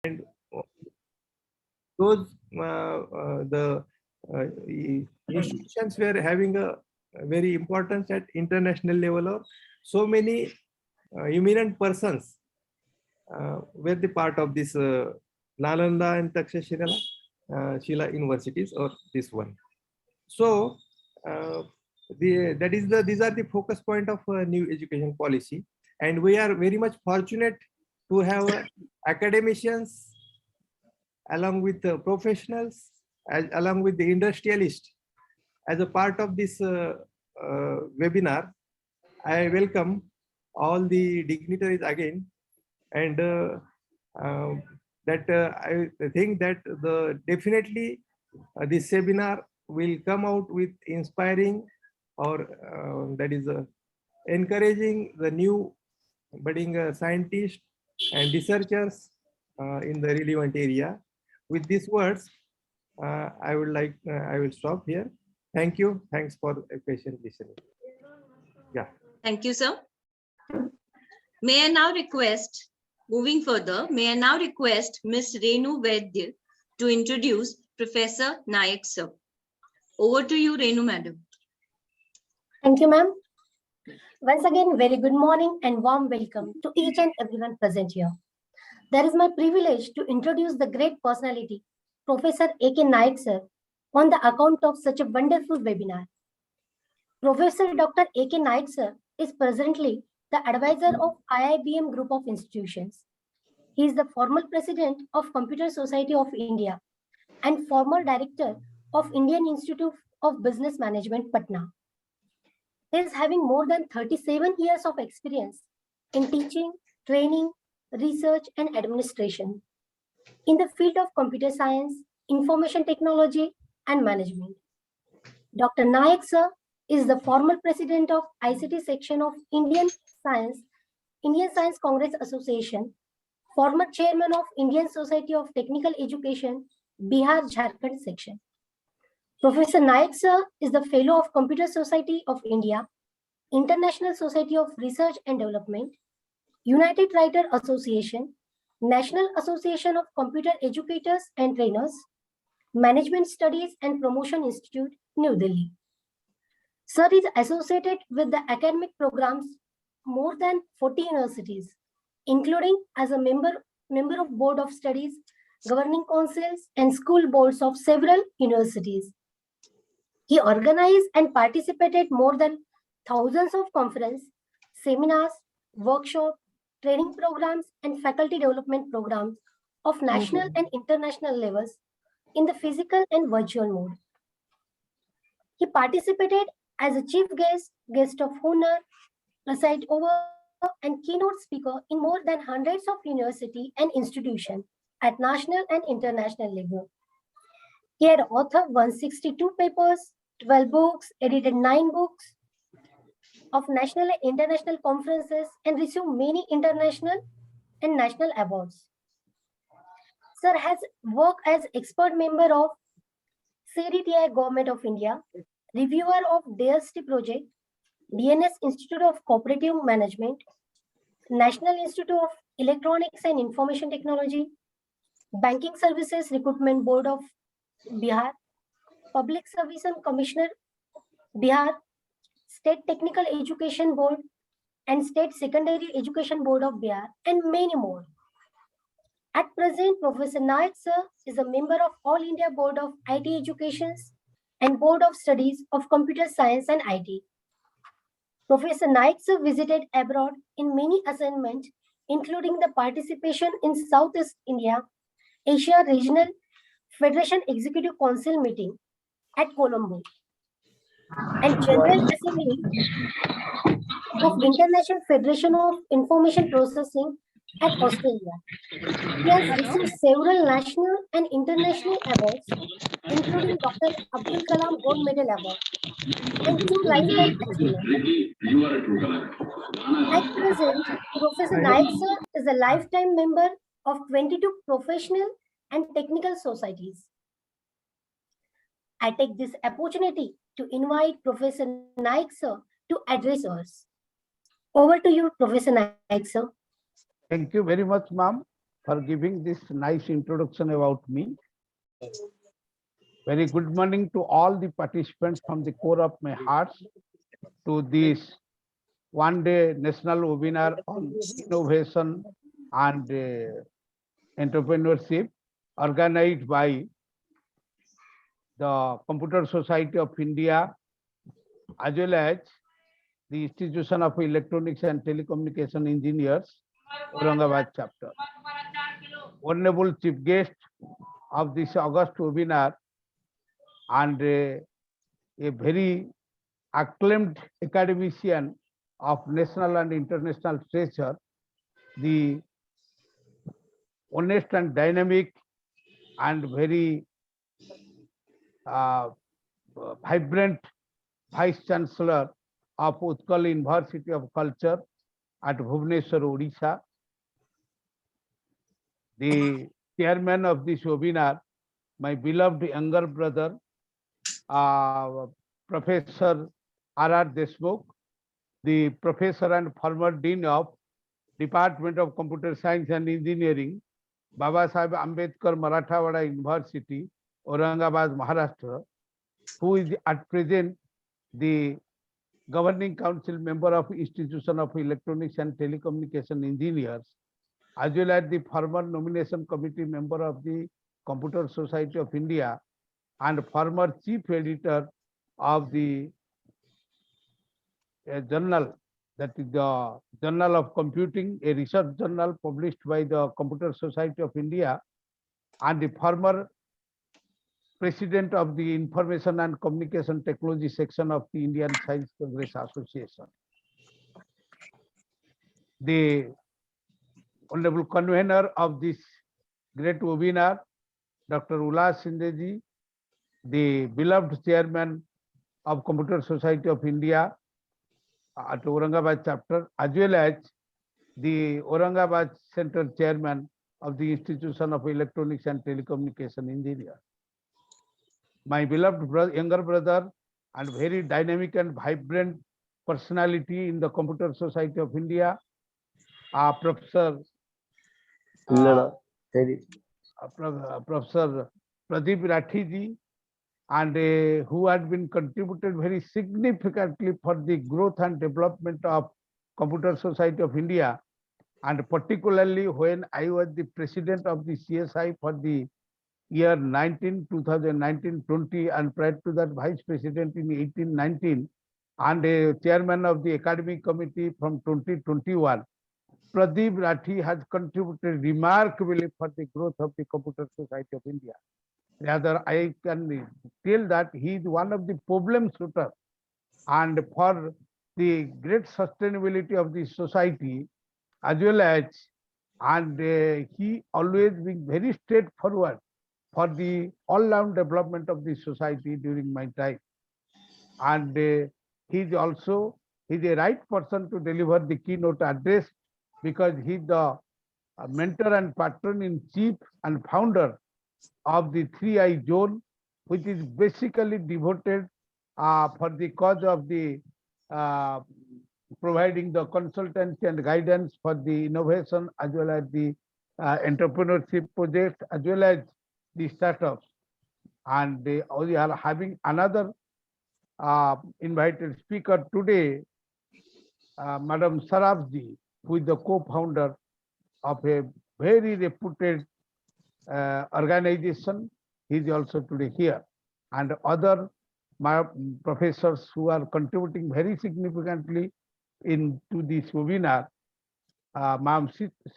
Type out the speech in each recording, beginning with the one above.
and those the institutions were having a very importance at international level, or so many eminent persons were the part of this Nalanda and Takshashila Shila universities, or this one. So these are the focus point of new education policy, and we are very much fortunate to have academicians along with the professionals, along with the industrialists as a part of this webinar. I welcome all the dignitaries again, and I think that definitely this seminar will come out with inspiring, or that is encouraging the new budding scientists and researchers in the relevant area. With these words, I will stop here. Thank you. Thanks for patient listening. Yeah. Thank you, sir. May I now request, moving further, may I now request Ms. Renu Vaidya to introduce Professor Nayak, sir. Over to you, Renu, madam. Thank you, ma'am. Once again, very good morning and warm welcome to each and everyone present here. There is my privilege to introduce the great personality, Professor A.K. Nayak, sir, on the account of such a wonderful webinar. Professor Dr. A.K. Nayak, sir, is presently the advisor of IIBM Group of Institutions. He is the former president of Computer Society of India and former director of Indian Institute of Business Management, Patna. He is having more than 37 years of experience in teaching, training, research, and administration in the field of computer science, information technology, and management. Dr. Nayak, sir, is the former president of ICT section of Indian Science Congress Association, former chairman of Indian Society of Technical Education, Bihar Jharkhand section. Professor Nayak, sir, is the fellow of Computer Society of India, International Society of Research and Development, United Writer Association, National Association of Computer Educators and Trainers, Management Studies and Promotion Institute, New Delhi. Sir is associated with the academic programs more than 40 universities, including as a member of Board of Studies, governing councils, and school boards of several universities. He organized and participated more than thousands of conferences, seminars, workshops, training programs, and faculty development programs of national and international levels in the physical and virtual mode. He participated as a chief guest of honor, preside over, and keynote speaker in more than hundreds of universities and institutions at national and international level. He had authored 162 papers, 12 books, edited 9 books of national and international conferences, and received many international and national awards. Sir has worked as expert member of CDTI Government of India, reviewer of DST project, DNS Institute of Cooperative Management, National Institute of Electronics and Information Technology, Banking Services Recruitment Board of Bihar, Public Service Commissioner, Bihar, State Technical Education Board, and State Secondary Education Board of Bihar, and many more. At present, Professor Nayak, sir, is a member of All India Board of IT Educations and Board of Studies of Computer Science and IT. Professor Nayak, sir, visited abroad in many assignments, including the participation in Southeast India Asia Regional Federation Executive Council meeting at Colombo and General Assembly of International Federation of Information Processing at Australia. He has received several national and international awards, including Dr. Abdul Kalam Gold Medal Award and 2 Lifetime Achievement. At present, Professor Nayak, sir, is a lifetime member of 22 professional and technical societies. I take this opportunity to invite Professor Nayak, sir, to address us. Over to you, Professor Nayak, sir. Thank you very much, ma'am, for giving this nice introduction about me. Very good morning to all the participants from the core of my heart to this one-day national webinar on innovation and entrepreneurship organized by the Computer Society of India as well as the Institution of Electronics and Telecommunication Engineers, Aurangabad chapter. Honorable Chief Guest of this August webinar and a very acclaimed academician of national and international stature, the honest and dynamic and very vibrant Vice Chancellor of Utkal University of Culture at Bhubaneswar, Odisha, the chairman of this webinar, my beloved younger brother, Professor R.R. Deshmukh, the professor and former dean of Department of Computer Science and Engineering, Baba Sahib Ambedkar Marathwada University, Aurangabad, Maharashtra, who is at present the governing council member of Institution of Electronics and Telecommunication Engineers, as well as the former nomination committee member of the Computer Society of India and former chief editor of the journal, that is the Journal of Computing, a research journal published by the Computer Society of India, and the former president of the Information and Communication Technology section of the Indian Science Congress Association. The honorable convener of this great webinar, Dr. Ullas Sindeji, the beloved chairman of Computer Society of India at Aurangabad chapter, as well as the Aurangabad Central Chairman of the Institution of Electronics and Telecommunication Engineers. My beloved younger brother and very dynamic and vibrant personality in the Computer Society of India, Professor Professor Pradeep Rathiji, and who had been contributed very significantly for the growth and development of Computer Society of India, and particularly when I was the president of the CSI for the year 2019-20, and prior to that vice president in 18-19, and a chairman of the academic committee from 2021. Pradeep Rathi has contributed remarkably for the growth of the Computer Society of India. Rather, I can tell that he is one of the problem shooters, and for the great sustainability of the society, as well as, and he always been very straightforward for the all-round development of the society during my time. And he is also, he's a right person to deliver the keynote address, because he's the mentor and patron in chief and founder of the 3I zone, which is basically devoted for the cause of the providing the consultancy and guidance for the innovation as well as the entrepreneurship project as well as the startups. And we are having another invited speaker today, Madam Sarafji, who is the co-founder of a very reputed organization. He is also today here, and other professors who are contributing very significantly into this webinar, Ma'am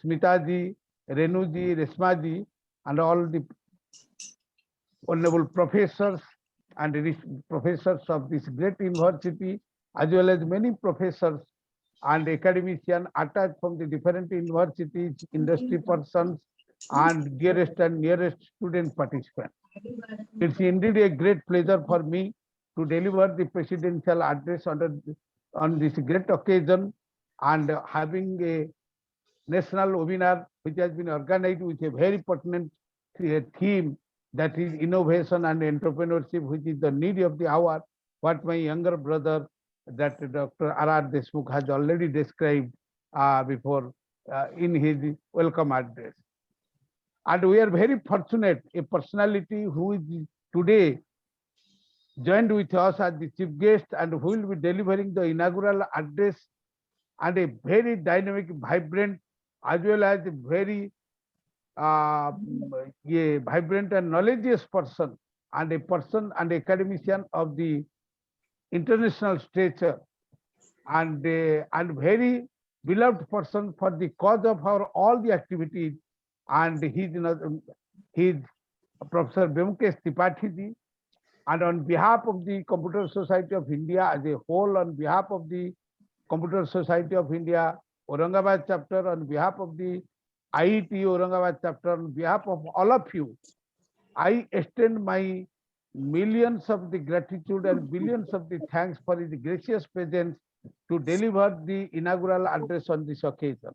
Smitaji, Renuji, Resmaji, and all the honorable professors and professors of this great university, as well as many professors and academicians attached from the different universities, industry persons, and dearest and nearest student participants. It's indeed a great pleasure for me to deliver the presidential address on this great occasion, and having a national webinar which has been organized with a very pertinent theme, that is innovation and entrepreneurship, which is the need of the hour, what my younger brother, that Dr. R.R. Deshmukh, has already described before in his welcome address. And we are very fortunate, a personality who is today joined with us as the chief guest and who will be delivering the inaugural address, and a very dynamic, vibrant, as well as a very vibrant and knowledgeous person, and a person and academician of the international stature, and very beloved person for the cause of our all the activities. And he's Professor Vyomkesh Tripathi ji. And on behalf of the Computer Society of India as a whole, on behalf of the Computer Society of India Aurangabad chapter, on behalf of the IETE Aurangabad chapter, on behalf of all of you, I extend my millions of the gratitude and billions of the thanks for his gracious presence to deliver the inaugural address on this occasion.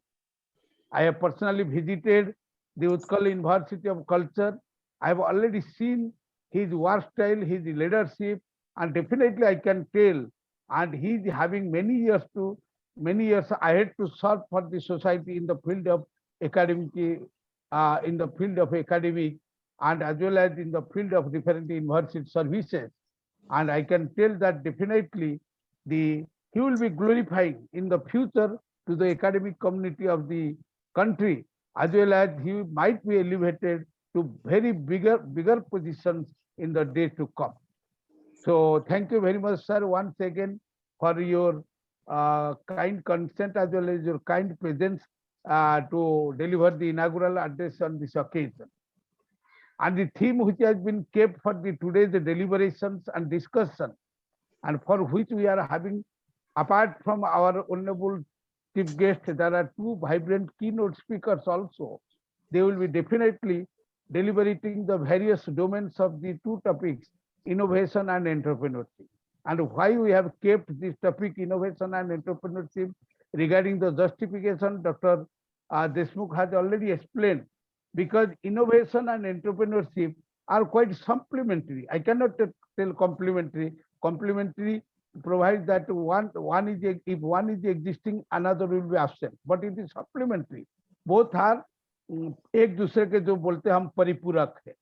I have personally visited the Utkal University of Culture. I have already seen his work style, his leadership, and definitely I can tell, and he is having many years ahead to serve for the society in the field of academic, and as well as in the field of different university services. And I can tell that definitely he will be glorifying in the future to the academic community of the country, as well as he might be elevated to very bigger positions in the days to come. So thank you very much, sir, once again for your kind consent as well as your kind presence to deliver the inaugural address on this occasion. And the theme which has been kept for today's deliberations and discussion, and for which we are having, apart from our honorable chief guest, there are two vibrant keynote speakers also. They will be definitely deliberating the various domains of the two topics, innovation and entrepreneurship. And why we have kept this topic, innovation and entrepreneurship, regarding the justification, Dr. Deshmukh has already explained, because innovation and entrepreneurship are quite supplementary. I cannot tell complementary. Complementary provides that if one is existing, another will be absent. But it is supplementary. Both are एक दूसरे के जो बोलते हम परिपूरक है.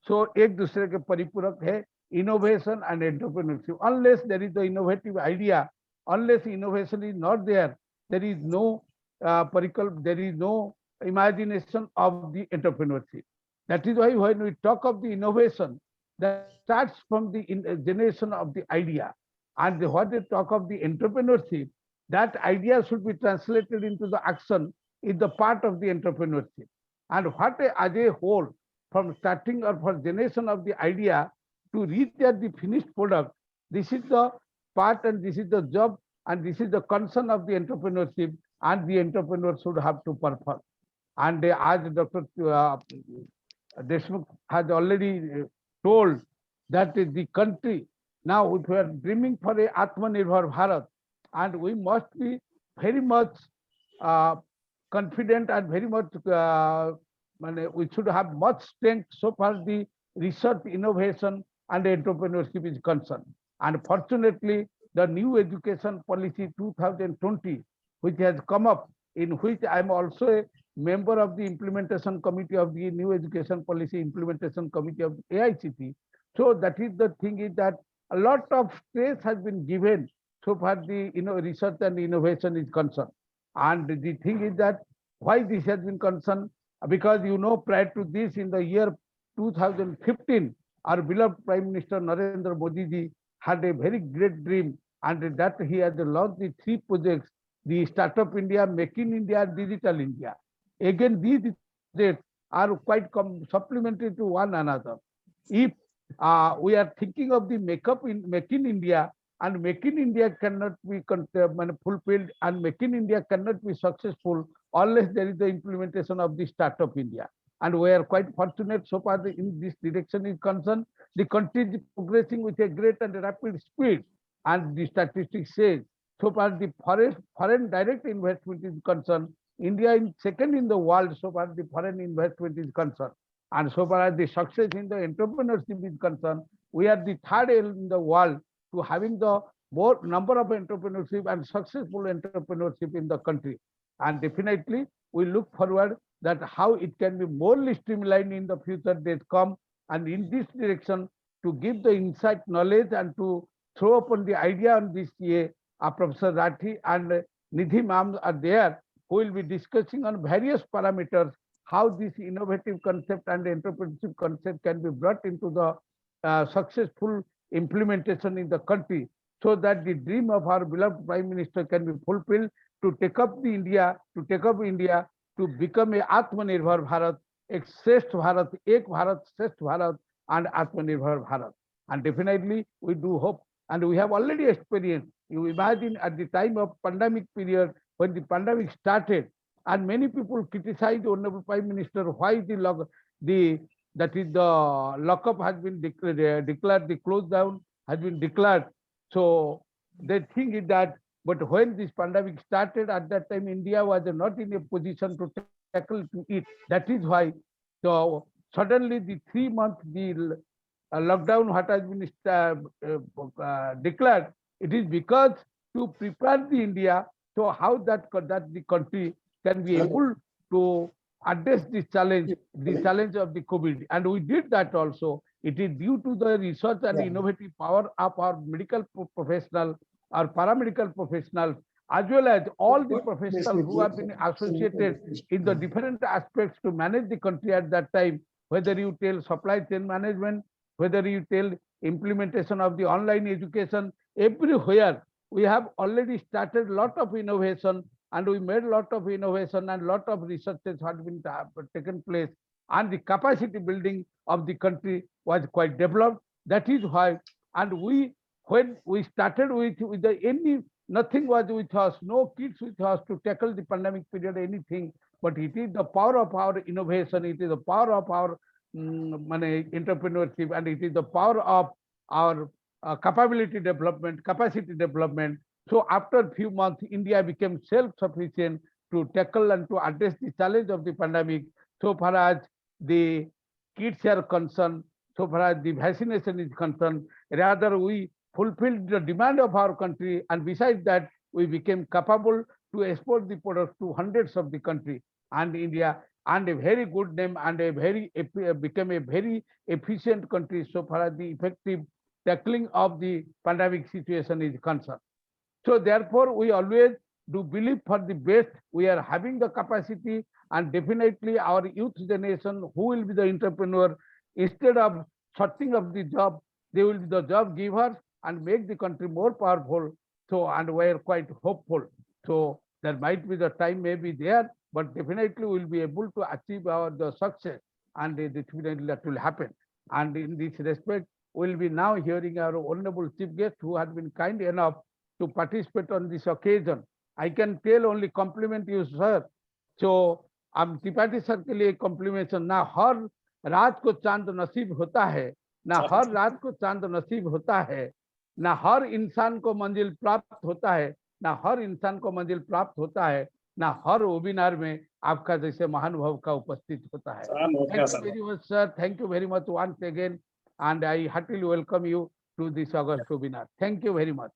So एक दूसरे के परिपूरक है innovation and entrepreneurship. Unless there is the innovative idea, unless innovation is not there, there is no there is no imagination of the entrepreneurship. That is why when we talk of the innovation, that starts from the generation of the idea. And when they talk of the entrepreneurship, that idea should be translated into the action is the part of the entrepreneurship. And what as a whole, from starting or for generation of the idea to reach at the finished product, this is the part and this is the job and this is the concern of the entrepreneurship, and the entrepreneur should have to perform. And as Dr. Deshmukh has already told that the country, now if we are dreaming for a Atmanirbhar Bharat, and we must be very much confident and very much, we should have much strength so far the research, innovation and entrepreneurship is concerned. And fortunately, the new education policy 2020, which has come up, in which I am also a member of the implementation committee of the new education policy implementation committee of the IETE. So that is the thing, is that a lot of stress has been given so far the research and innovation is concerned. And the thing is that why this has been concerned, because prior to this, in the year 2015, our beloved Prime Minister Narendra Modi ji had a very great dream, and that he had launched the 3 projects, the Startup India, Make in India, and Digital India. Again, these projects are quite supplementary to one another. If we are thinking of the Make in India, and Make in India cannot be fulfilled, and Make in India cannot be successful unless there is the implementation of the Startup India. And we are quite fortunate so far in this direction is concerned. The country is progressing with a great and rapid speed, and the statistics says so far the foreign direct investment is concerned, India is second in the world so far the foreign investment is concerned. And so far as the success in the entrepreneurship is concerned, we are the third in the world to having the more number of entrepreneurship and successful entrepreneurship in the country. And definitely we look forward that how it can be more streamlined in the future days come, and in this direction to give the insight, knowledge, and to throw upon the idea on this year, Professor Rathi and Nidhi ma'am are there, who will be discussing on various parameters how this innovative concept and entrepreneurship concept can be brought into the successful implementation in the country, so that the dream of our beloved Prime Minister can be fulfilled to take up India to become a Atmanirbhar Bharat, a Shresth Bharat, Ek Bharat, Shresth Bharat, and Atmanirbhar Bharat. And definitely we do hope, and we have already experienced. You imagine at the time of pandemic period, when the pandemic started, and many people criticized the Honorable Prime Minister why the lockup has been declared, the close down has been declared. So they think it that, but when this pandemic started, at that time India was not in a position to tackle to it. That is why, so suddenly the 3 months the lockdown what has been declared, it is because to prepare the India, so how that the country can be able to address this challenge, the challenge of the COVID. And we did that also. It is due to the research and innovative power of our medical professionals, our paramedical professionals, as well as all the professionals who have been associated in the different aspects to manage the country at that time, whether you tell supply chain management, whether you tell implementation of the online education, everywhere we have already started a lot of innovation, and we made a lot of innovation, and lot of researches had been taken place, and the capacity building of the country was quite developed. That is why, and when we started with nothing was with us, no kids with us to tackle the pandemic period, anything, but it is the power of our innovation, it is the power of our entrepreneurship, and it is the power of our capability development, capacity development. So after a few months, India became self-sufficient to tackle and to address the challenge of the pandemic. So far as the kids are concerned, so far as the vaccination is concerned, rather we fulfilled the demand of our country, and besides that, we became capable to export the products to hundreds of the country and India, and a very good name, and became a very efficient country so far as the effective tackling of the pandemic situation is concerned. So therefore, we always do believe for the best. We are having the capacity, and definitely our youth generation who will be the entrepreneur, instead of searching of the job, they will be the job givers and make the country more powerful. So, and we are quite hopeful. So there might be the time may be there, but definitely we will be able to achieve the success, and definitely that will happen. And in this respect, we will be now hearing our honorable chief guest who has been kind enough to participate on this occasion. I can tell only compliment you, sir. So हम Tripathi sir के लिए कॉम्प्लीमेंशन, ना हर रात को चांद नसीब होता है, ना हर रात को चांद नसीब होता है, ना हर इंसान को मंजिल प्राप्त होता है, ना हर इंसान को मंजिल प्राप्त होता है, ना हर वेबिनार में आपका जैसे महानुभाव का उपस्थित होता है. Thank you very much, sir. Thank you very much once again, and I heartily welcome you to this August webinar. Thank you very much.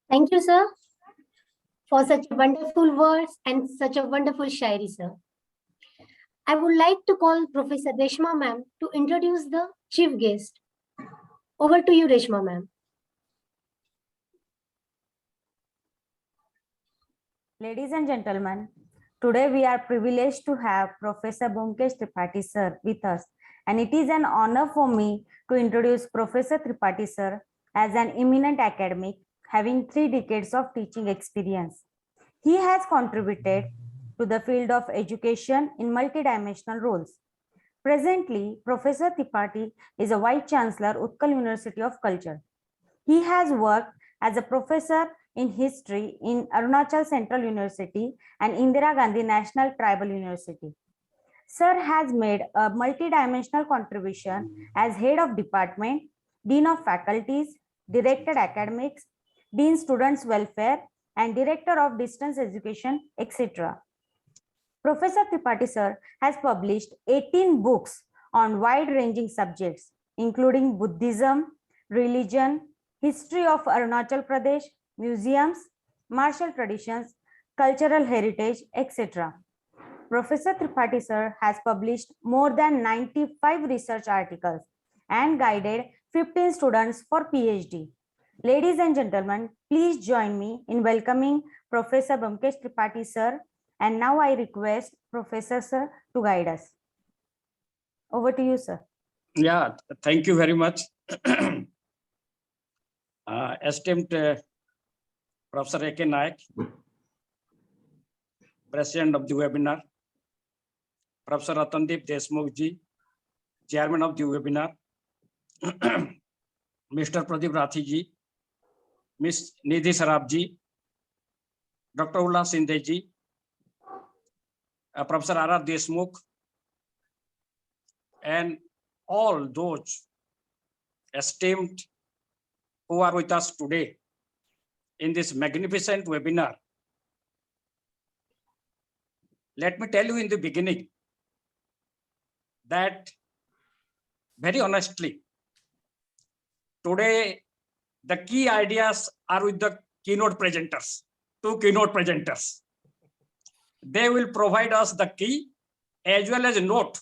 Thank you, sir, for such wonderful words and such a wonderful shairi, sir. I would like to call Professor Reshma ma'am to introduce the chief guest. Over to you, Reshma ma'am. Ladies and gentlemen, today we are privileged to have Professor Bhumkesh Tripathi sir with us, and it is an honor for me to introduce Professor Tripathi sir as an eminent academic having 3 decades of teaching experience. He has contributed to the field of education in multidimensional roles. Presently, Professor Tripathi is a Vice Chancellor, Utkal University of Culture. He has worked as a professor in history in Arunachal Central University and Indira Gandhi National Tribal University. Sir has made a multidimensional contribution as head of department, dean of faculties, director academics, dean students welfare, and director of distance education, etc. Professor Tripathi sir has published 18 books on wide-ranging subjects, including Buddhism, religion, history of Arunachal Pradesh, museums, martial traditions, cultural heritage, etc. Professor Tripathi sir has published more than 95 research articles and guided 15 students for PhD. Ladies and gentlemen, please join me in welcoming Professor Bamkesh Tripathi sir. And now I request Professor sir to guide us. Over to you, sir. Yeah, thank you very much. Esteemed Professor A.K. Nayak, President of the webinar, Professor Ratandip Deshmukh ji, Chairman of the webinar, Mr. Pradeep Rathi ji, Ms. Nidhi Saraf ji, Dr. Ullas Sindhe ji, Professor R.R. Deshmukh, and all those esteemed who are with us today in this magnificent webinar. Let me tell you in the beginning that very honestly, today the key ideas are with the keynote presenters, two keynote presenters. They will provide us the key as well as a note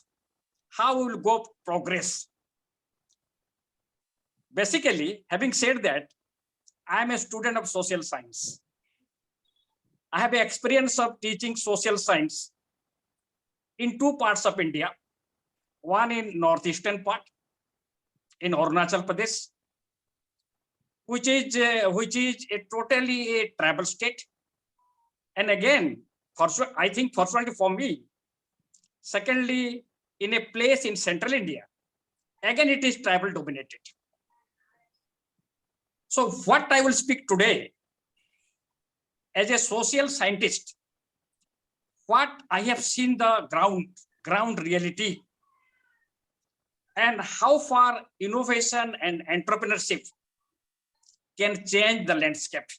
how we will go progress. Basically, having said that, I am a student of social science. I have experience of teaching social science in two parts of India, one in northeastern part, in Arunachal Pradesh, which is a totally a tribal state. And again, I think fortunately for me, secondly, in a place in central India, again it is tribal dominated. So what I will speak today as a social scientist, what I have seen the ground reality, and how far innovation and entrepreneurship can change the landscape.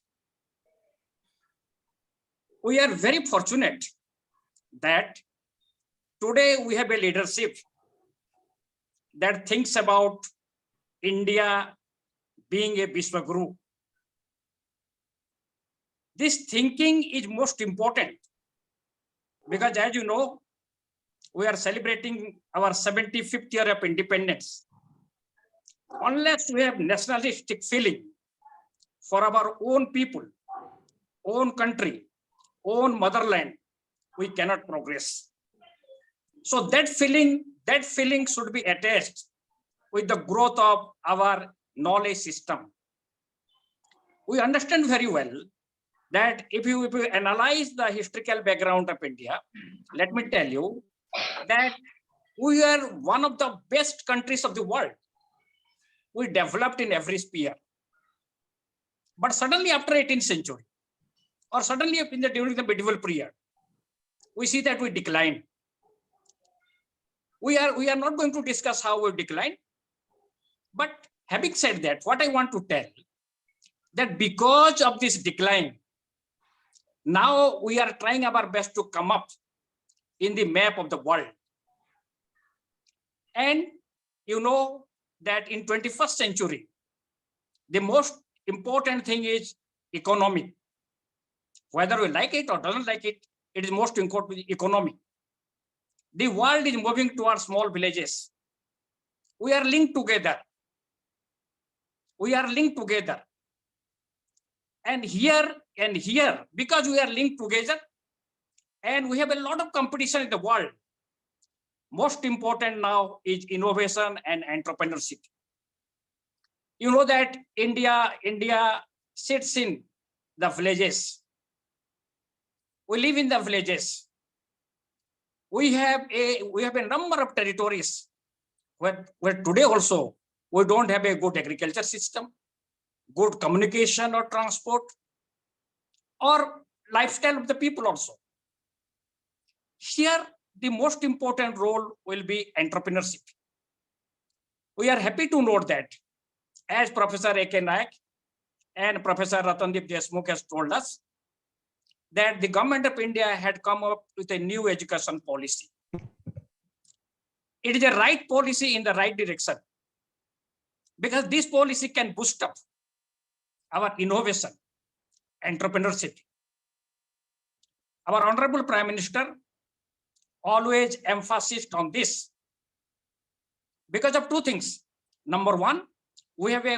We are very fortunate that today we have a leadership that thinks about India being a Vishwaguru. This thinking is most important because, as you know, we are celebrating our 75th year of independence. Unless we have nationalistic feeling for our own people, own country, own motherland, we cannot progress. So that feeling should be attached with the growth of our knowledge system. We understand very well that if you analyze the historical background of India, let me tell you that we are one of the best countries of the world. We developed in every sphere. But suddenly after 18th century, or suddenly during the medieval period, we see that we decline. We are not going to discuss how we decline. But having said that, what I want to tell, that because of this decline, now we are trying our best to come up in the map of the world. And you know that in 21st century, the most important thing is economy. Whether we like it or doesn't like it, it is most important economy. The world is moving towards small villages. We are linked together. We are linked together. And here, because we are linked together, and we have a lot of competition in the world, most important now is innovation and entrepreneurship. You know that India sits in the villages. We live in the villages. We have a number of territories where today also we don't have a good agriculture system, good communication or transport, or lifestyle of the people also. Here, the most important role will be entrepreneurship. We are happy to note that, as Professor A.K. Nayak and Professor Ratandip Deshmukh has told us, that the government of India had come up with a new education policy. It is a right policy in the right direction, because this policy can boost up our innovation, entrepreneurship. Our Honorable Prime Minister always emphasis on this because of two things. Number one, we have a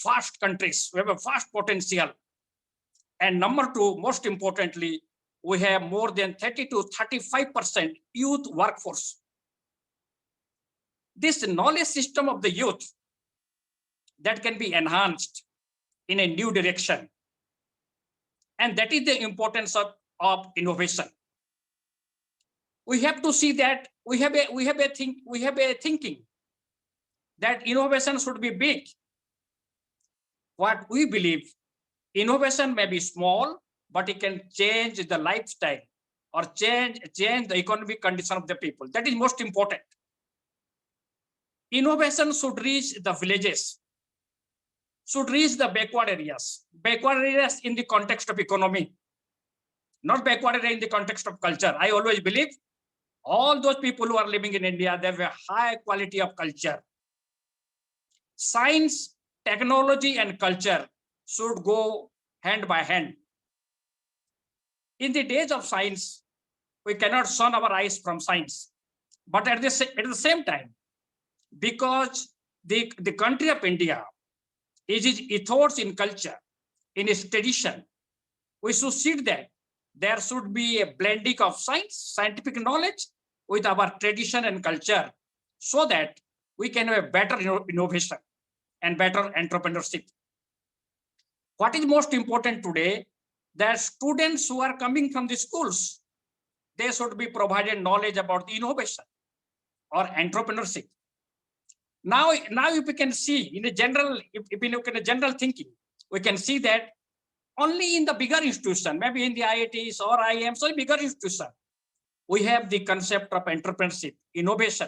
vast countries, we have a vast potential. And number two, most importantly, we have more than 30 to 35% youth workforce. This knowledge system of the youth that can be enhanced in a new direction. And that is the importance of innovation. We have to see that we have a thinking that innovation should be big. What we believe, innovation may be small, but it can change the lifestyle or change the economic condition of the people. That is most important. Innovation should reach the villages, should reach the backward areas in the context of economy, not backward area in the context of culture. I always believe all those people who are living in India, they have a high quality of culture. Science, technology, and culture should go hand by hand. In the days of science, we cannot shun our eyes from science. But at the same time, because the country of India is its ethos in culture, in its tradition, we should see that there should be a blending of science, scientific knowledge with our tradition and culture so that we can have a better innovation and better entrepreneurship. What is most important today, that students who are coming from the schools, they should be provided knowledge about the innovation or entrepreneurship. Now if we can see in a general, if we look at a general thinking, we can see that only in the bigger institution, maybe in the IITs or IIMs, so bigger institution, we have the concept of entrepreneurship, innovation.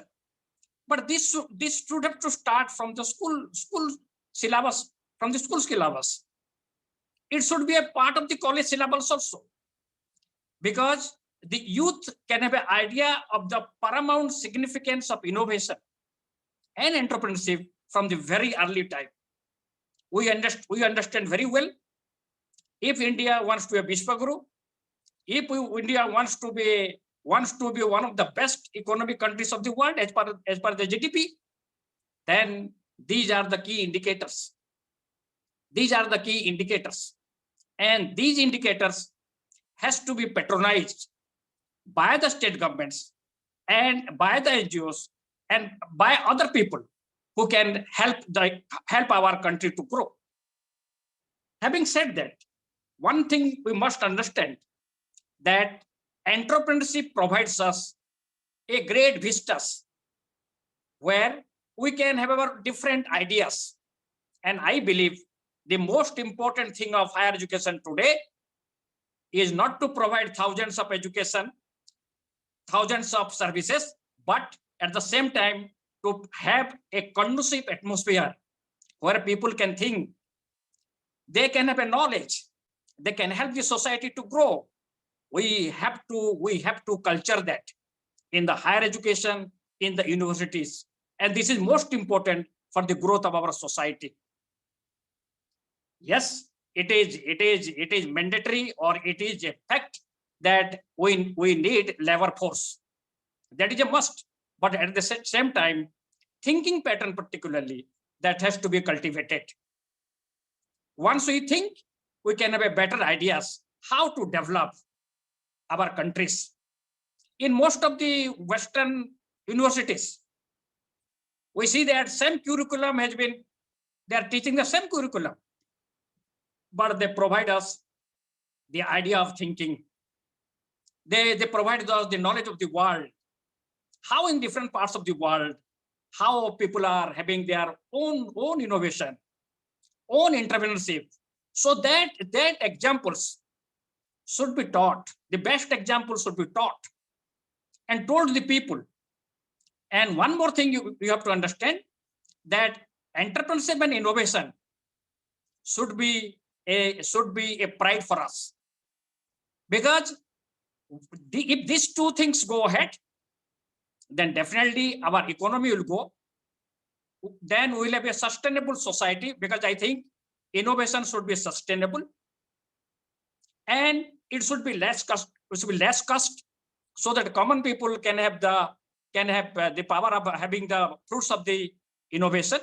But this should have to start from the school syllabus, from the school syllabus. It should be a part of the college syllabus also, because the youth can have an idea of the paramount significance of innovation and entrepreneurship from the very early time. We understand very well, if India wants to be a Vishwaguru, if India wants to be one of the best economic countries of the world as per the GDP, then these are the key indicators. These are the key indicators. And these indicators has to be patronized by the state governments and by the NGOs and by other people who can help our country to grow. Having said that, one thing we must understand, that entrepreneurship provides us a great vistas where we can have our different ideas. And I believe the most important thing of higher education today is not to provide thousands of education, thousands of services, but at the same time to have a conducive atmosphere where people can think, they can have a knowledge, they can help the society to grow. We have to culture that in the higher education, in the universities. And this is most important for the growth of our society. Yes, it is mandatory, or it is a fact that we need labor force. That is a must. But at the same time, thinking pattern particularly, that has to be cultivated. Once we think, we can have a better ideas how to develop our countries. In most of the Western universities, we see that same curriculum has been, they are teaching the same curriculum, but they provide us the idea of thinking. They provide us the knowledge of the world, how in different parts of the world, how people are having their own innovation, own entrepreneurship. So that examples should be taught. The best examples should be taught and told to the people. And one more thing you have to understand, that entrepreneurship and innovation should be a pride for us. Because if these two things go ahead, then definitely our economy will go. Then we will have a sustainable society, because I think innovation should be sustainable and it should be less cost. It should be less cost. so that common people can have the power of having the fruits of the innovation.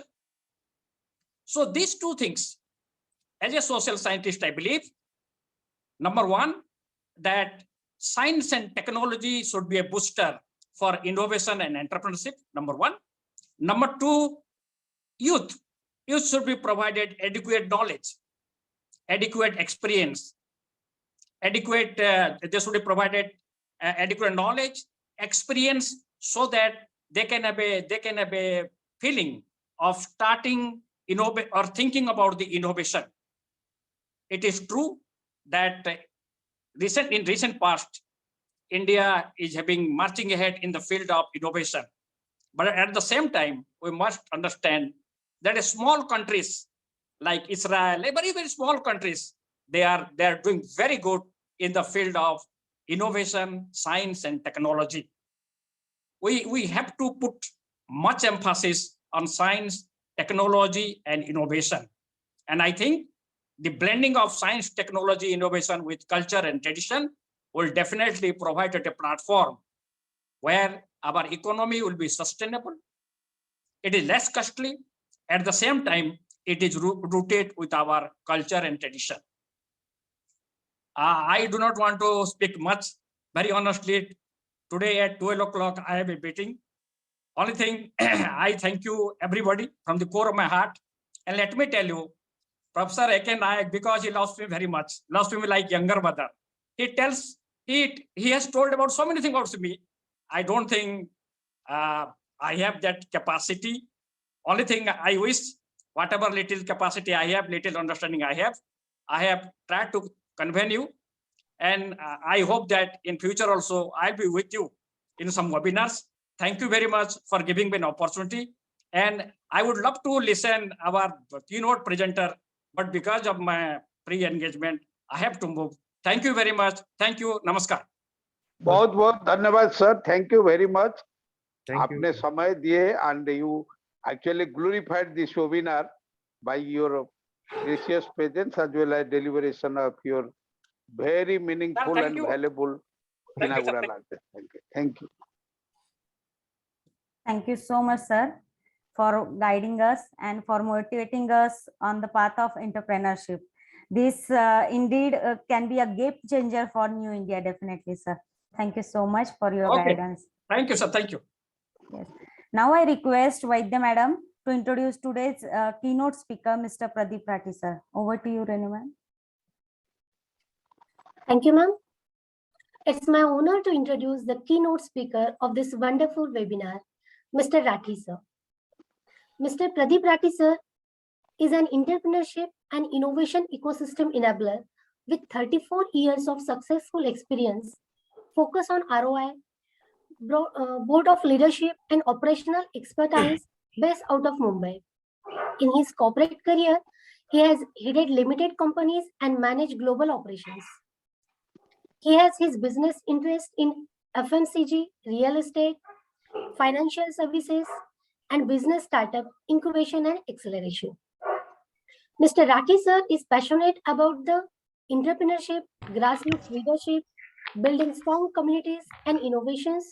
So these two things, as a social scientist, I believe, number one, that science and technology should be a booster for innovation and entrepreneurship, number one. Number two, youth should be provided adequate knowledge, adequate experience, they should be provided adequate knowledge, experience, so that they can have a feeling of starting or thinking about the innovation. It is true that in recent past, India is marching ahead in the field of innovation. But at the same time, we must understand that small countries like Israel, very, very small countries, they are doing very good in the field of innovation, science, and technology. We have to put much emphasis on science, technology, and innovation. And I think the blending of science, technology, innovation with culture and tradition will definitely provide a platform where our economy will be sustainable. It is less costly. At the same time, it is rooted with our culture and tradition. I do not want to speak much. Very honestly, today at 12 o'clock, I have a meeting. Only thing, I thank you everybody from the core of my heart. And let me tell you, Professor A.K. Nayak, because he loves me very much, loves me like younger brother. He has told about so many things about me. I don't think I have that capacity. Only thing I wish, whatever little capacity I have, little understanding I have tried to convey you. And I hope that in future also, I'll be with you in some webinars. Thank you very much for giving me an opportunity. And I would love to listen our keynote presenter, but because of my pre-engagement, I have to move. Thank you very much. Thank you. Namaskar. बहुत बहुत धन्यवाद sir, thank you very much. Thank you. आपने समय दिए and you actually glorified this webinar by your precious presence as well as deliberation of your very meaningful thank and you. valuable Thank you, sir. inaugural address. Thank you. Thank you. Thank you so much, sir, for guiding us and for motivating us on the path of entrepreneurship. This indeed can be a game changer for New India, definitely, sir. Thank you so much for your Okay. guidance. Thank you, sir. Thank you. Yes. Now I request Vaidya madam to introduce today's keynote speaker, Mr. Pradeep Rathi, sir. Over to you, Renu ma'am. Thank you, ma'am. It's my honor to introduce the keynote speaker of this wonderful webinar, Mr. Rathi, sir. Mr. Pradeep Rathi, sir, is an entrepreneurship and innovation ecosystem enabler with 34 years of successful experience, focus on ROI, board of leadership and operational expertise based out of Mumbai. In his corporate career, he has headed limited companies and managed global operations. He has his business interest in FMCG, real estate, financial services, and business startup incubation and acceleration. Mr. Rathi sir is passionate about the entrepreneurship, grassroots leadership, building strong communities and innovations.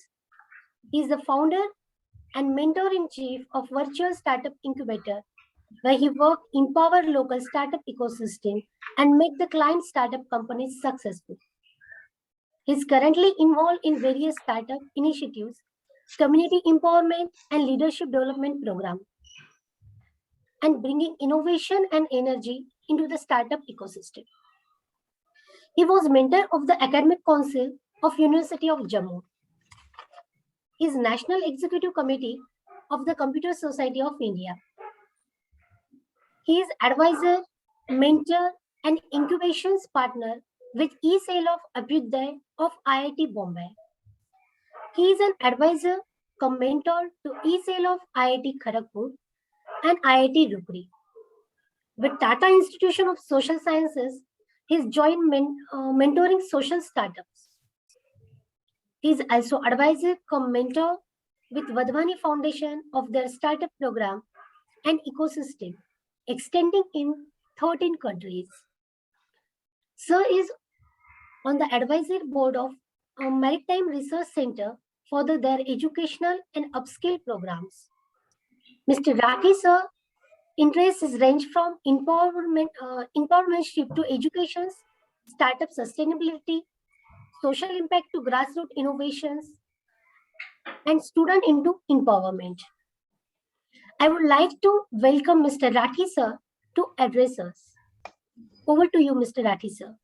He is the founder and mentor-in-chief of Virtual Startup Incubator, where he works empower local startup ecosystem and make the client startup companies successful. He is currently involved in various startup initiatives, community empowerment and leadership development program, and bringing innovation and energy into the startup ecosystem. He was mentor of the Academic Council of University of Jammu. He is National Executive Committee of the Computer Society of India. He is advisor, mentor, and incubations partner with E-Cell of Abhyuday of IIT Bombay. He is an advisor cum mentor to E-Cell of IIT Kharagpur and IIT Rupri. With Tata Institution of Social Sciences, he is joined mentoring social startups. He is also advisor cum mentor with Vadhwani Foundation of their startup program and ecosystem, extending in 13 countries. Sir is on the advisory board of a Maritime Research Center further their educational and upskill programs. Mr. Rathi sir interests range from empowerment to education, startup sustainability, social impact to grassroots innovations, and student into empowerment. I would like to welcome Mr. Rathi sir to address us. Over to you, Mr. Rathi sir.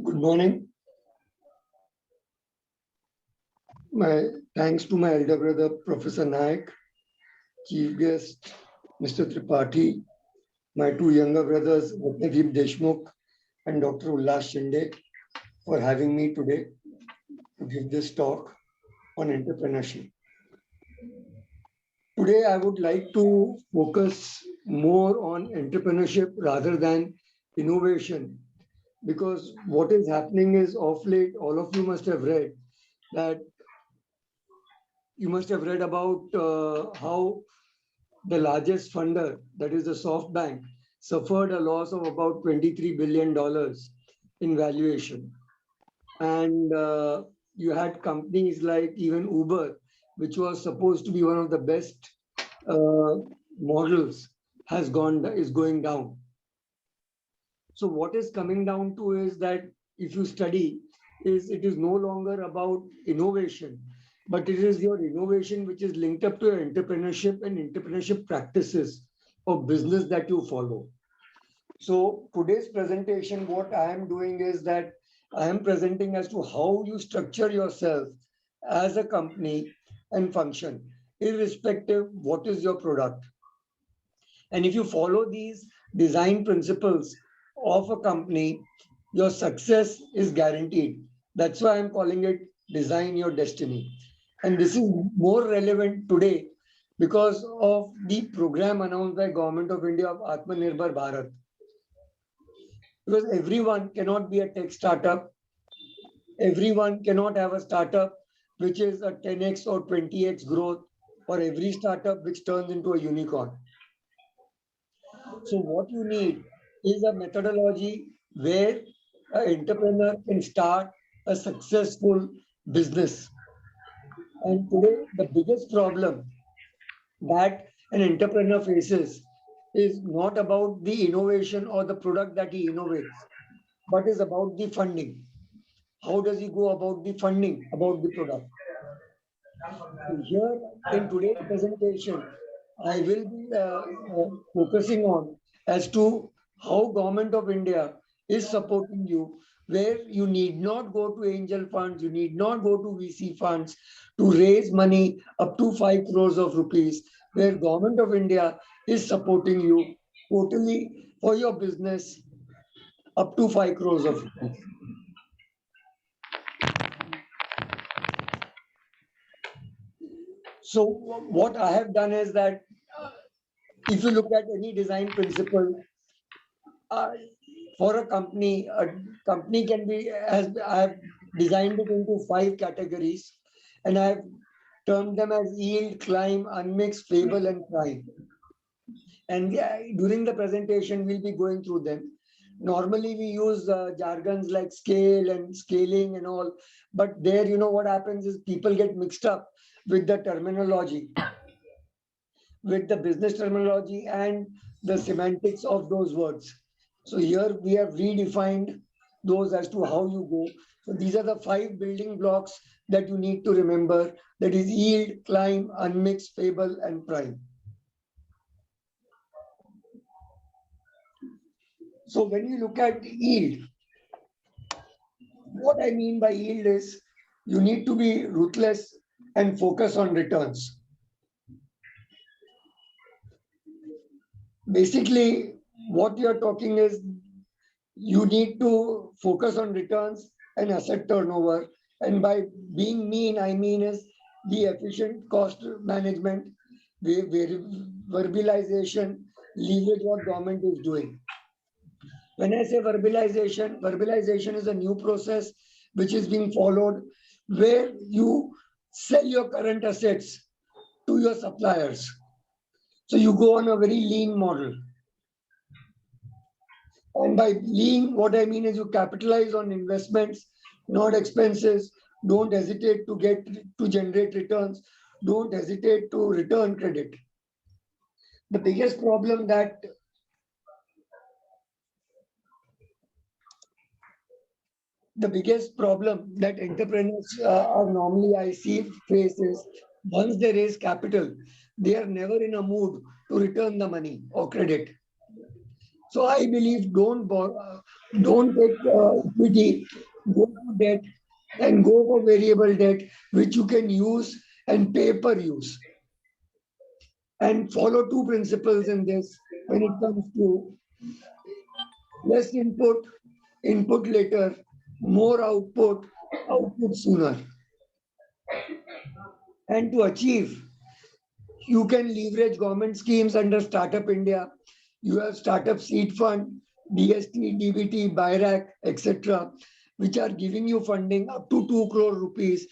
Good morning. My thanks to my elder brother, Professor Naik, chief guest, Mr. Tripathi, my two younger brothers, Ratnadeep Deshmukh and Dr. Ullas Shinde, for having me today to give this talk on entrepreneurship. Today, I would like to focus more on entrepreneurship rather than innovation, because what is happening is, of late, all of you must have read that you must have read about how the largest funder, that is the SoftBank, suffered a loss of about $23 billion in valuation. And you had companies like even Uber, which was supposed to be one of the best models, is going down. So what is coming down to is that if you study, it is no longer about innovation, but it is your innovation which is linked up to your entrepreneurship and entrepreneurship practices of business that you follow. So today's presentation, what I am doing is that I am presenting as to how you structure yourself as a company and function, irrespective what is your product. And if you follow these design principles of a company, your success is guaranteed. That's why I'm calling it design your destiny. And this is more relevant today because of the program announced by Government of India of Atmanirbhar Bharat. Because everyone cannot be a tech startup. Everyone cannot have a startup which is a 10x or 20x growth, or every startup which turns into a unicorn. So what you need is a methodology where an entrepreneur can start a successful business. And today, the biggest problem that an entrepreneur faces is not about the innovation or the product that he innovates, but is about the funding. How does he go about the funding about the product? So here in today's presentation, I will be focusing on as to how Government of India is supporting you, where you need not go to angel funds, you need not go to VC funds to raise money up to 5 crores of rupees, where Government of India is supporting you totally for your business up to 5 crores of rupees. So what I have done is that if you look at any design principle for a company can be, as I have designed it into 5 categories, and I have termed them as yield, climb, unmixed, fable, and prime. And during the presentation, we'll be going through them. Normally, we use jargons like scale and scaling and all, but there, you know what happens is people get mixed up with the terminology, with the business terminology and the semantics of those words. So here we have redefined those as to how you go. So these are the 5 building blocks that you need to remember. That is yield, climb, unmixed, fable, and prime. So when you look at yield, what I mean by yield is you need to be ruthless and focus on returns. basically what you're talking is you need to focus on returns and asset turnover. And by being mean, I mean is the efficient cost management, verbalization, leverage what government is doing. When I say verbalization is a new process which is being followed where you sell your current assets to your suppliers. So you go on a very lean model. And by lean, what I mean is you capitalize on investments, not expenses. Don't hesitate to generate returns. Don't hesitate to return credit. The biggest problem that entrepreneurs are normally I see faces once they raise capital, they are never in a mood to return the money or credit. So I believe don't take equity, go to debt and go for variable debt, which you can use and pay per use. And follow two principles in this when it comes to less input later, more output sooner. And to achieve, you can leverage government schemes under Startup India. You have Startup Seed Fund, DST, DBT, BIRAC, etc., which are giving you funding up to 2 crore rupees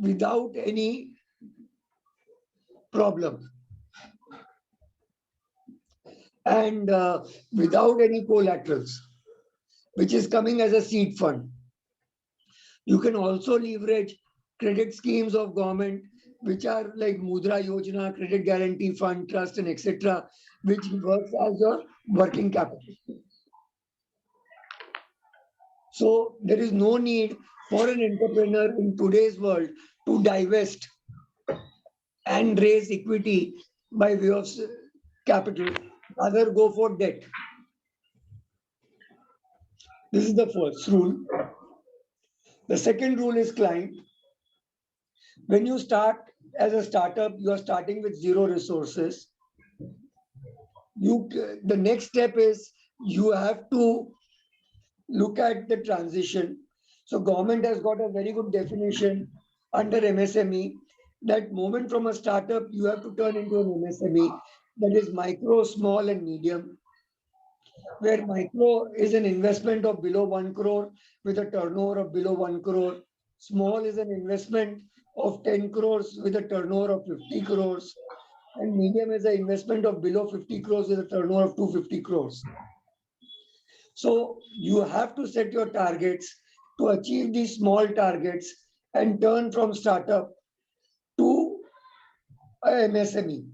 without any problem and without any collaterals, which is coming as a seed fund. You can also leverage credit schemes of government, which are like Mudra Yojana, Credit Guarantee Fund, Trust, and etc., which works as your working capital. So there is no need for an entrepreneur in today's world to divest and raise equity by way of capital, rather go for debt. This is the first rule. The second rule is client. When you start as a startup, you are starting with zero resources. The next step is you have to look at the transition. So government has got a very good definition under MSME. That moment from a startup, you have to turn into an MSME, that is micro, small, and medium, where micro is an investment of below 1 crore with a turnover of below 1 crore. Small is an investment of 10 crores with a turnover of 50 crores. And medium is an investment of below 50 crores with a turnover of 250 crores. So you have to set your targets to achieve these small targets and turn from startup to a MSME.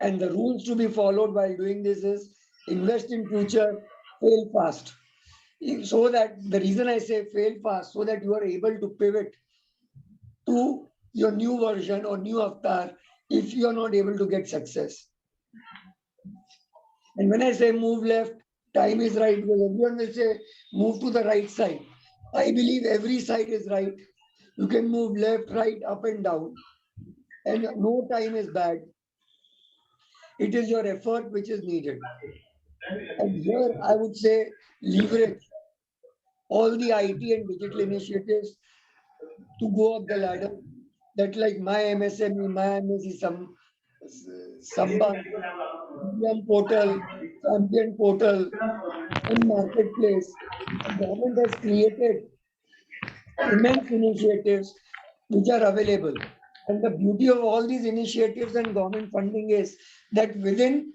And the rules to be followed while doing this is invest in future, fail fast. So that the reason I say fail fast, so that you are able to pivot to your new version or new avatar if you are not able to get success. And when I say move left, time is right, because everyone will say move to the right side. I believe every side is right. You can move left, right, up and down. And no time is bad. It is your effort which is needed. And here I would say leverage all the IT and digital initiatives to go up the ladder. That like my MSME, my MSE, Samba, portal, champion portal, and marketplace. The government has created immense initiatives which are available. And the beauty of all these initiatives and government funding is that within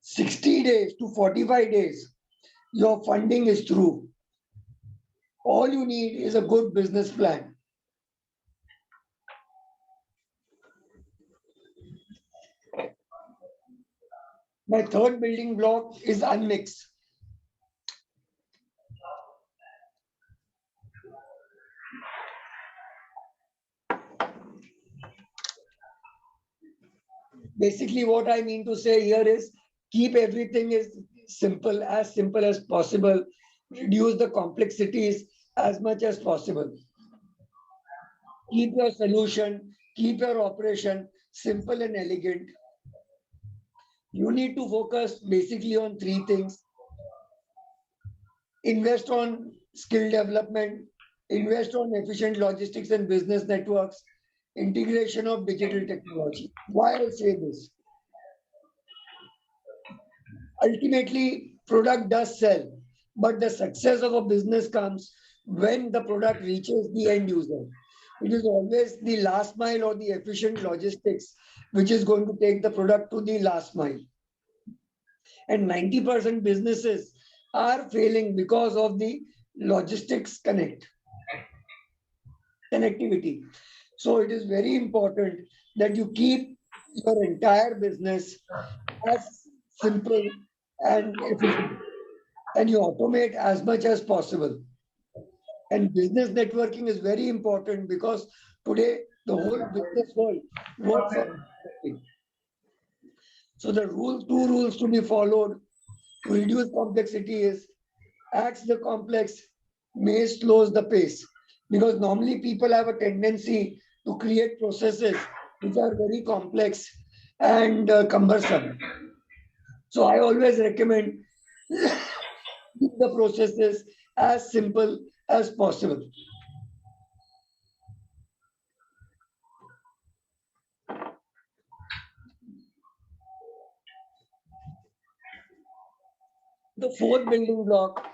60 days to 45 days, your funding is through. All you need is a good business plan. My third building block is unmix. Basically, what I mean to say here is keep everything as simple as possible. Reduce the complexities as much as possible. Keep your solution, keep your operation simple and elegant. You need to focus basically on three things. Invest on skill development, invest on efficient logistics and business networks, integration of digital technology. Why I say this? Ultimately, product does sell, but the success of a business comes when the product reaches the end user. It is always the last mile or the efficient logistics which is going to take the product to the last mile. And 90% businesses are failing because of the logistics connectivity. So it is very important that you keep your entire business as simple and efficient, and you automate as much as possible. And business networking is very important because today the whole business world works on networking. So the two rules to be followed to reduce complexity is acts the complex, may slows the pace. Because normally people have a tendency to create processes which are very complex and cumbersome. So I always recommend keep the processes as simple as possible. The fourth building block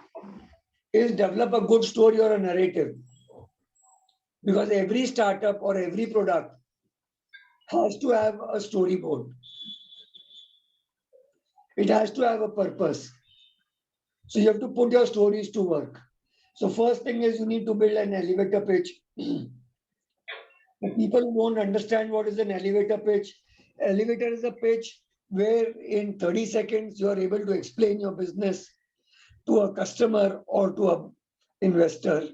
is develop a good story or a narrative. Because every startup or every product has to have a storyboard. It has to have a purpose. So you have to put your stories to work. So first thing is you need to build an elevator pitch. The people who don't understand what is an elevator pitch, elevator is a pitch where in 30 seconds you are able to explain your business to a customer or to an investor.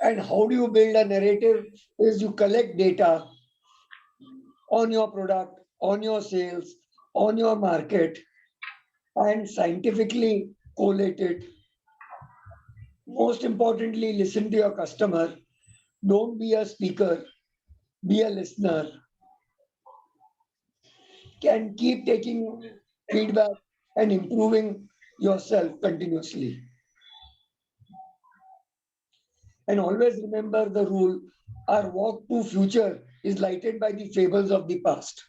And how do you build a narrative is you collect data on your product, on your sales, on your market, and scientifically collate it. Most importantly, listen to your customer. Don't be a speaker, be a listener. Can keep taking feedback and improving yourself continuously. And always remember the rule, our walk to future is lighted by the fables of the past.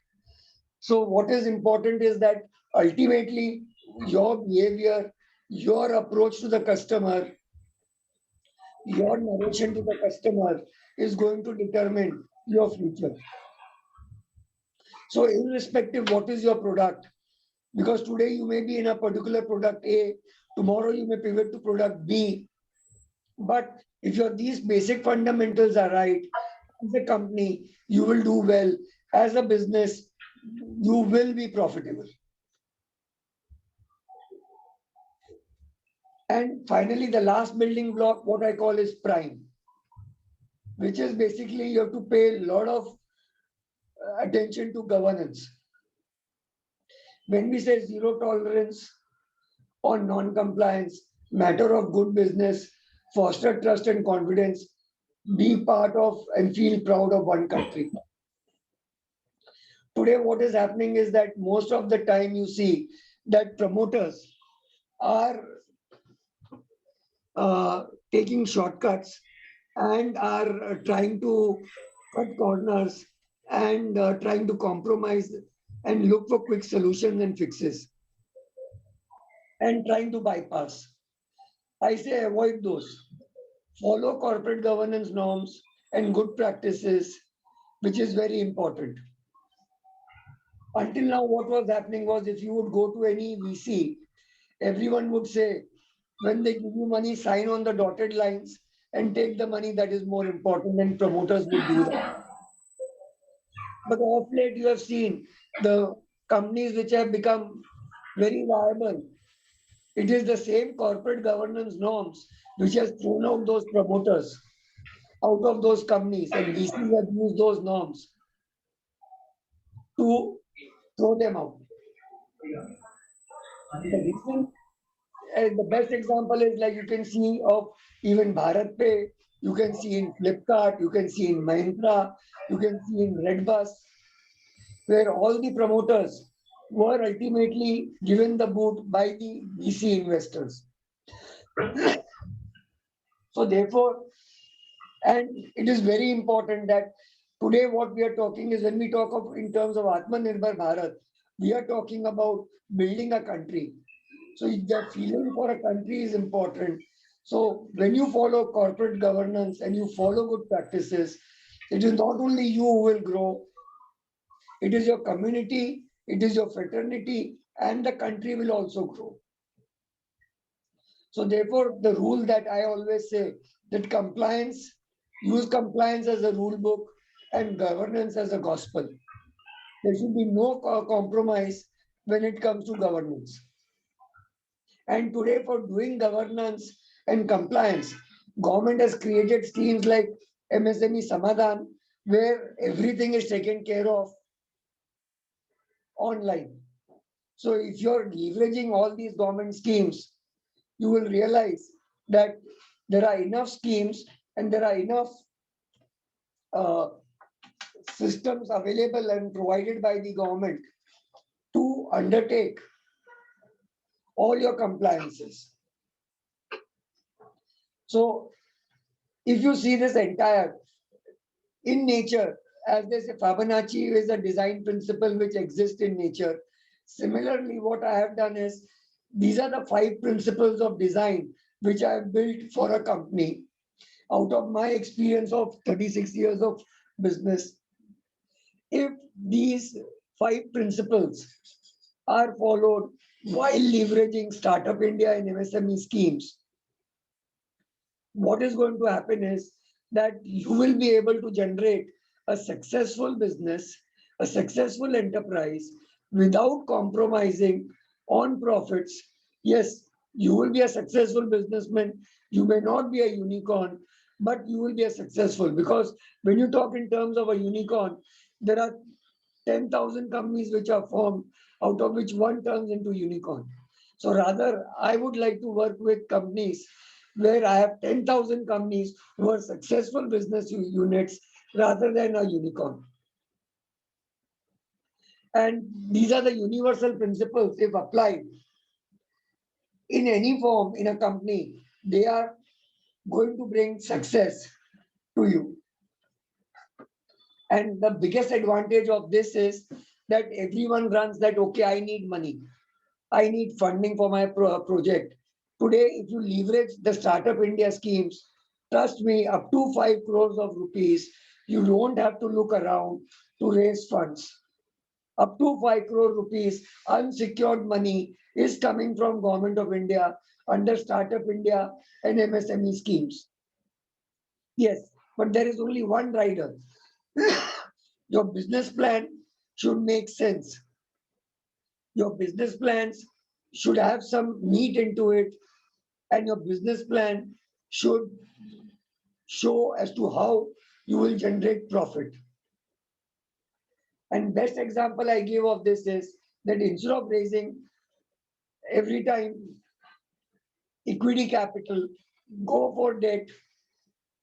So what is important is that ultimately your behavior, your approach to the customer, your narration to the customer is going to determine your future. So irrespective what is your product, because today you may be in a particular product A, tomorrow you may pivot to product B. But if these basic fundamentals are right, as a company, you will do well. As a business, you will be profitable. And finally, the last building block, what I call is prime, which is basically you have to pay a lot of attention to governance. When we say zero tolerance on non-compliance, matter of good business, foster trust and confidence, be part of and feel proud of one country. Today, what is happening is that most of the time you see that promoters are taking shortcuts and are trying to cut corners and trying to compromise and look for quick solutions and fixes and trying to bypass. I say avoid those. Follow corporate governance norms and good practices, which is very important. Until now, what was happening was if you would go to any VC, everyone would say, when they give you money, sign on the dotted lines and take the money, that is more important, and promoters would do that. But of late, you have seen the companies which have become very viable. It is the same corporate governance norms which has thrown out those promoters out of those companies, and VCs have used those norms to throw them out. The best example is like you can see of even Bharat Pay you can see in Flipkart, you can see in Mahindra, you can see in Redbus, where all the promoters were ultimately given the boot by the VC investors. So therefore, and it is very important that today what we are talking is, when we talk of in terms of Atmanirbhar Bharat, we are talking about building a country. So the feeling for a country is important. So when you follow corporate governance and you follow good practices, it is not only you who will grow, it is your community, it is your fraternity, and the country will also grow. So therefore, the rule that I always say, that compliance, use compliance as a rule book and governance as a gospel. There should be no compromise when it comes to governance. And today, for doing governance and compliance, government has created schemes like MSME Samadhan, where everything is taken care of online. So if you're leveraging all these government schemes, you will realize that there are enough schemes and there are enough systems available and provided by the government to undertake all your compliances. So if you see this entire, in nature, as they say, Fibonacci is a design principle which exists in nature. Similarly, what I have done is, these are the 5 principles of design which I have built for a company out of my experience of 36 years of business. If these 5 principles are followed while leveraging Startup India and MSME schemes, what is going to happen is that you will be able to generate a successful business, a successful enterprise without compromising on profits. Yes, you will be a successful businessman. You may not be a unicorn, but you will be a successful, because when you talk in terms of a unicorn, there are 10,000 companies which are formed, out of which one turns into unicorn. So rather, I would like to work with companies where I have 10,000 companies who are successful business units rather than a unicorn. And these are the universal principles, if applied in any form in a company, they are going to bring success to you. And the biggest advantage of this is that everyone runs that, okay, I need money. I need funding for my project. Today, if you leverage the Startup India schemes, trust me, up to 5 crores of rupees, you don't have to look around to raise funds. Up to 5 crore rupees unsecured money is coming from Government of India under Startup India and MSME schemes. Yes, but there is only one rider. Your business plan should make sense. Your business plans should have some meat into it, and your business plan should show as to how you will generate profit. And best example I give of this is that instead of raising every time equity capital, go for debt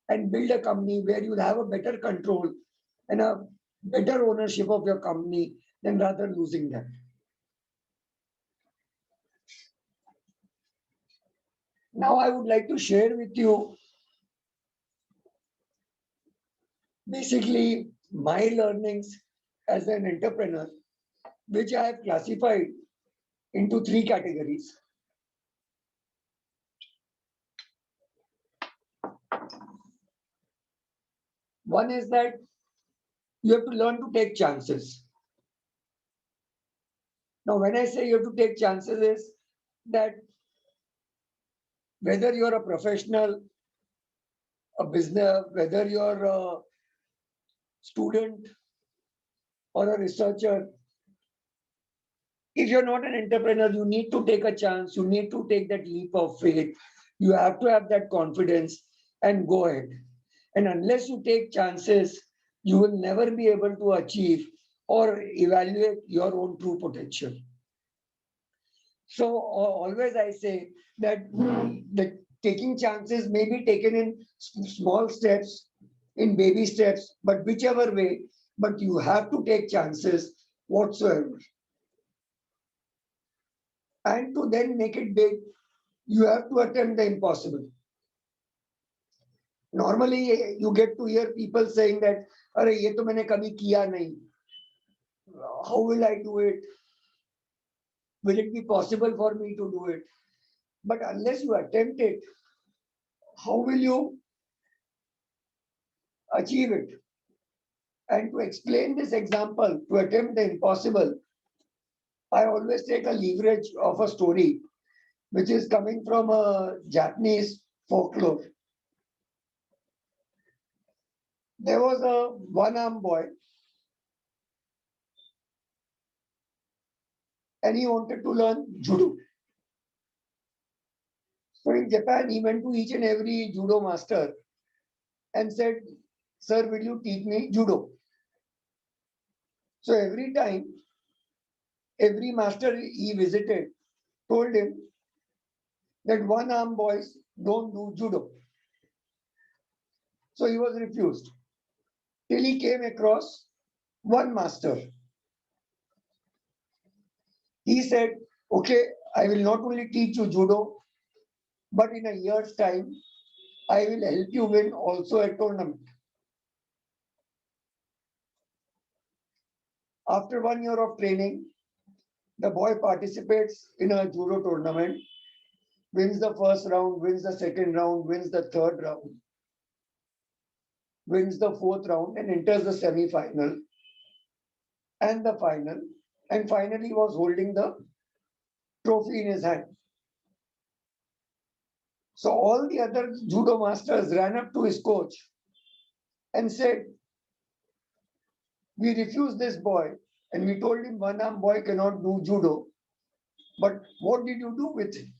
and build a company where you'll have a better control and a better ownership of your company than rather losing that. Now I would like to share with you basically my learnings as an entrepreneur, which I have classified into 3 categories. One is that you have to learn to take chances. Now, when I say you have to take chances, is that whether you're a professional, a business, whether you're a student or a researcher, if you're not an entrepreneur, you need to take a chance. You need to take that leap of faith. You have to have that confidence and go ahead. And unless you take chances, you will never be able to achieve or evaluate your own true potential. So always I say that the taking chances may be taken in small steps, in baby steps, but whichever way, but you have to take chances whatsoever. And to then make it big, you have to attempt the impossible. Normally, you get to hear people saying that, "Arey, ye to maine kabhi kiya nahi. How will I do it? Will it be possible for me to do it?" But unless you attempt it, how will you achieve it? And to explain this example, to attempt the impossible, I always take a leverage of a story which is coming from a Japanese folklore. There was a one-armed boy, and he wanted to learn judo. So in Japan, he went to each and every judo master and said, "Sir, will you teach me judo?" So every time, every master he visited told him that one-armed boys don't do judo. So he was refused till he came across one master. He said, "Okay, I will not only teach you judo, but in a year's time, I will help you win also a tournament." After 1 year of training, the boy participates in a judo tournament, wins the first round, wins the second round, wins the third round, wins the fourth round, and enters the semi-final and the final, and finally was holding the trophy in his hand. So all the other judo masters ran up to his coach and said, "We refused this boy and we told him one-armed boy cannot do judo. But what did you do with him?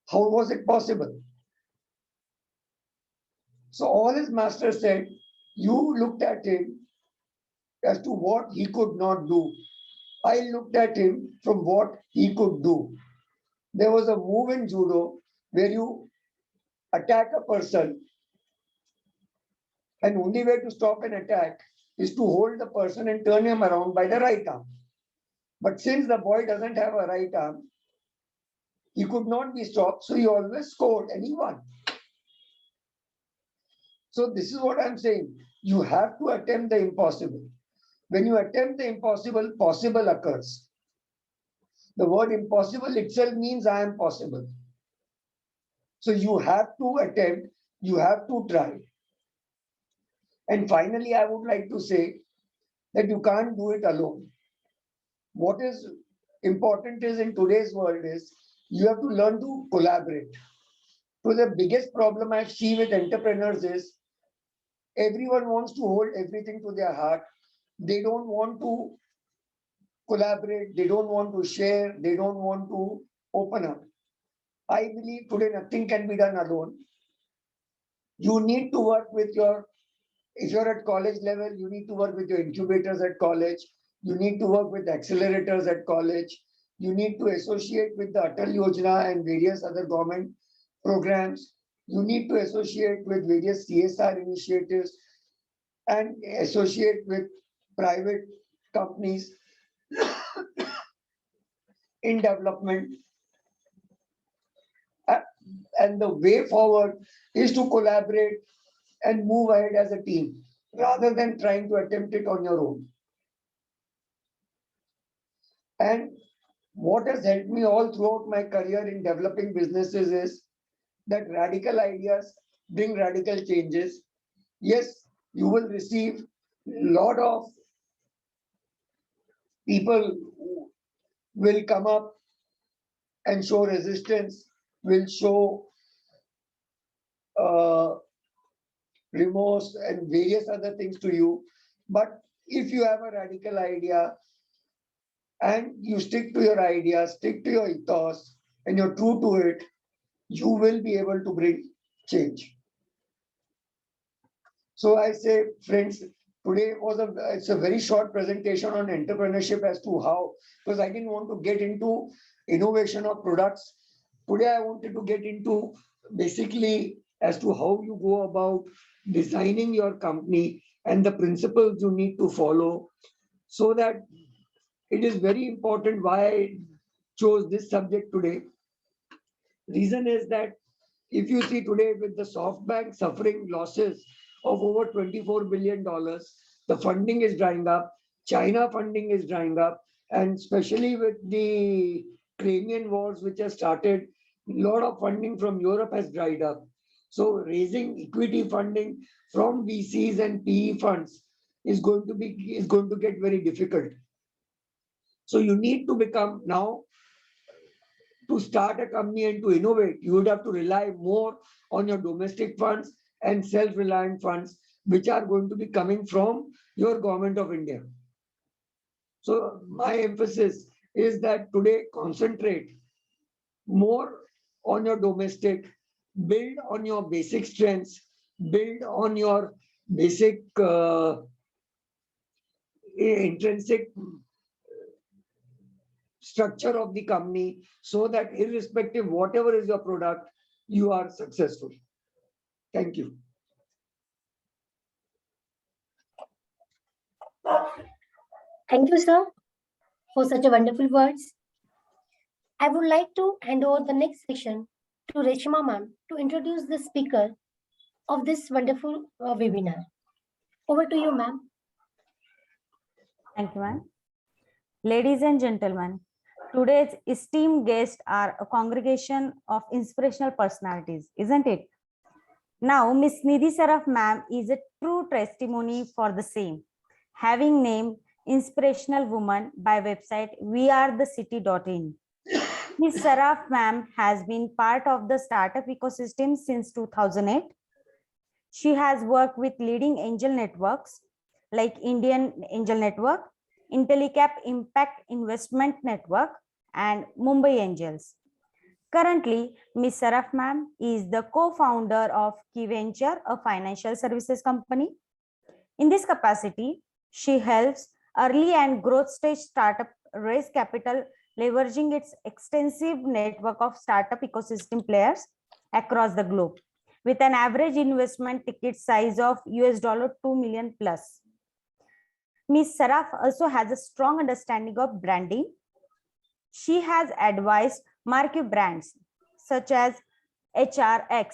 How was it possible?" So all his masters said, "You looked at him as to what he could not do. I looked at him from what he could do." There was a move in judo where you attack a person, and only way to stop an attack is to hold the person and turn him around by the right arm. But since the boy doesn't have a right arm, he could not be stopped, so he always scored and he won. So this is what I'm saying. You have to attempt the impossible. When you attempt the impossible, possible occurs. The word impossible itself means I am possible. So you have to attempt, you have to try. And finally, I would like to say that you can't do it alone. What is important is in today's world is you have to learn to collaborate. So the biggest problem I see with entrepreneurs is everyone wants to hold everything to their heart. They don't want to collaborate. They don't want to share. They don't want to open up. I believe today nothing can be done alone. You need to work with your, if you're at college level, you need to work with your incubators at college. You need to work with accelerators at college. You need to associate with the Atal Yojana and various other government programs. You need to associate with various CSR initiatives and associate with private companies in development. And the way forward is to collaborate and move ahead as a team rather than trying to attempt it on your own. And what has helped me all throughout my career in developing businesses is that radical ideas bring radical changes. Yes, you will receive a lot of people who will come up and show resistance, will show remorse and various other things to you. But if you have a radical idea and you stick to your idea, stick to your ethos, and you're true to it, you will be able to bring change. So I say, friends, today it's a very short presentation on entrepreneurship as to how, because I didn't want to get into innovation of products. Today I wanted to get into basically as to how you go about designing your company and the principles you need to follow, so that it is very important why I chose this subject today. Reason is that if you see today with the SoftBank suffering losses of over $24 billion, the funding is drying up, China funding is drying up, and especially with the Ukrainian wars which have started, a lot of funding from Europe has dried up. So raising equity funding from VCs and PE funds is going to get very difficult. So you need to become now, to start a company and to innovate, you would have to rely more on your domestic funds and self-reliant funds, which are going to be coming from your government of India. So my emphasis is that today concentrate more on your domestic, build on your basic strengths, build on your basic intrinsic structure of the company, so that irrespective whatever is your product, you are successful. Thank you. Thank you, sir, for such a wonderful words. I would like to hand over the next session to Reshma ma'am to introduce the speaker of this wonderful webinar. Over to you, ma'am. Thank you, ma'am. Ladies and gentlemen, today's esteemed guests are a congregation of inspirational personalities, isn't it? Now, Miss Nidhi Saraf ma'am is a true testimony for the same, having named Inspirational Woman by website wearethecity.in. Miss Saraf ma'am has been part of the startup ecosystem since 2008. She has worked with leading angel networks like Indian Angel Network, Intellicap Impact Investment Network, and Mumbai Angels. Currently, Ms. Saraf ma'am is the co-founder of Key Venture, a financial services company. In this capacity, she helps early and growth stage startup raise capital, leveraging its extensive network of startup ecosystem players across the globe, with an average investment ticket size of $2 million plus. Ms. Saraf also has a strong understanding of branding. She has advised marquee brands such as HRX,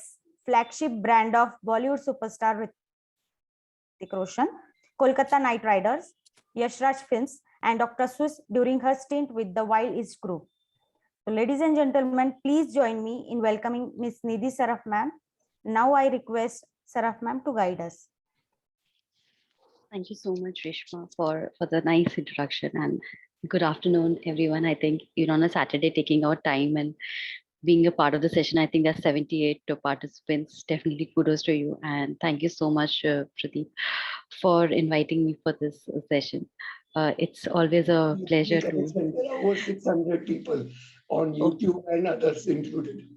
flagship brand of Bollywood superstar Hrithik Roshan, Kolkata Knight Riders, Yashraj Films, and Dr. Seuss during her stint with the Wild East Group. So, ladies and gentlemen, please join me in welcoming Ms. Nidhi Saraf ma'am. Now I request Saraf ma'am to guide us. Thank you so much, Reshma, for the nice introduction, and good afternoon, everyone. I think you're on a Saturday taking out time and being a part of the session. I think there's 78 participants. Definitely kudos to you. And thank you so much, Pradeep, for inviting me for this session. It's always a pleasure to... Over 600 people on YouTube and others included.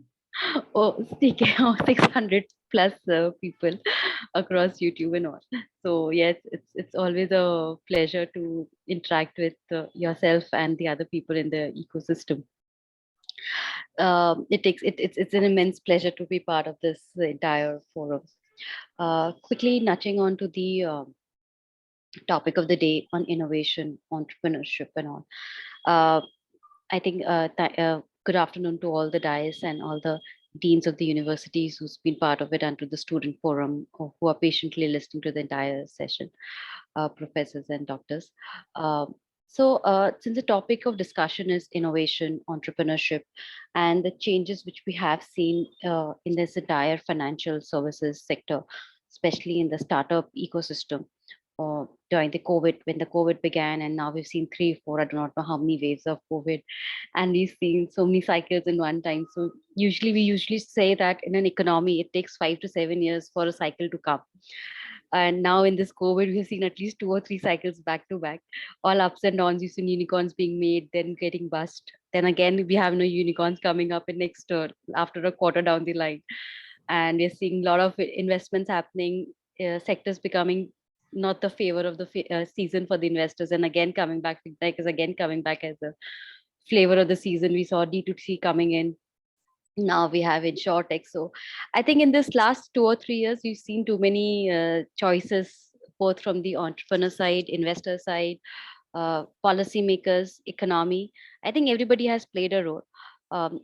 Oh, 600 plus people across YouTube and all. So yes, it's always a pleasure to interact with yourself and the other people in the ecosystem. It's an immense pleasure to be part of this entire forum. Quickly nudging on to the topic of the day on innovation, entrepreneurship, and all. I think good afternoon to all the dais and all the deans of the universities who's been part of it, and to the student forum who are patiently listening to the entire session, professors and doctors. Since the topic of discussion is innovation, entrepreneurship, and the changes which we have seen in this entire financial services sector, especially in the startup ecosystem, during the COVID, when the COVID began, and now we've seen 3, 4, I do not know how many waves of COVID, and we've seen so many cycles in one time. So we usually say that in an economy, it takes 5 to 7 years for a cycle to come. And now in this COVID, we've seen at least 2 or 3 cycles back to back, all ups and downs. You've seen unicorns being made, then getting bust. Then again, we have no unicorns coming up in next after a quarter down the line. And we're seeing a lot of investments happening, sectors becoming not the favor of the season for the investors, and again coming back, fintech is again coming back as a flavor of the season. We saw D2C coming in, Now we have InsurTech. So I think in this last 2 or 3 years, we've seen too many choices, both from the entrepreneur side, investor side, policymakers, economy. I think everybody has played a role. Um,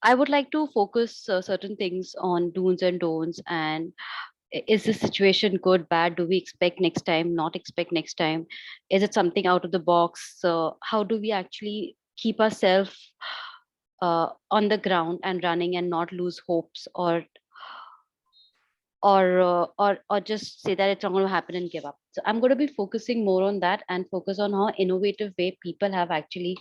I would like to focus certain things on do's and don'ts, and is this situation good, bad? Do we expect next time, not expect next time? Is it something out of the box? So how do we actually keep ourselves on the ground and running and not lose hopes, or just say that it's not going to happen and give up? So I'm going to be focusing more on that and focus on how innovative way people have actually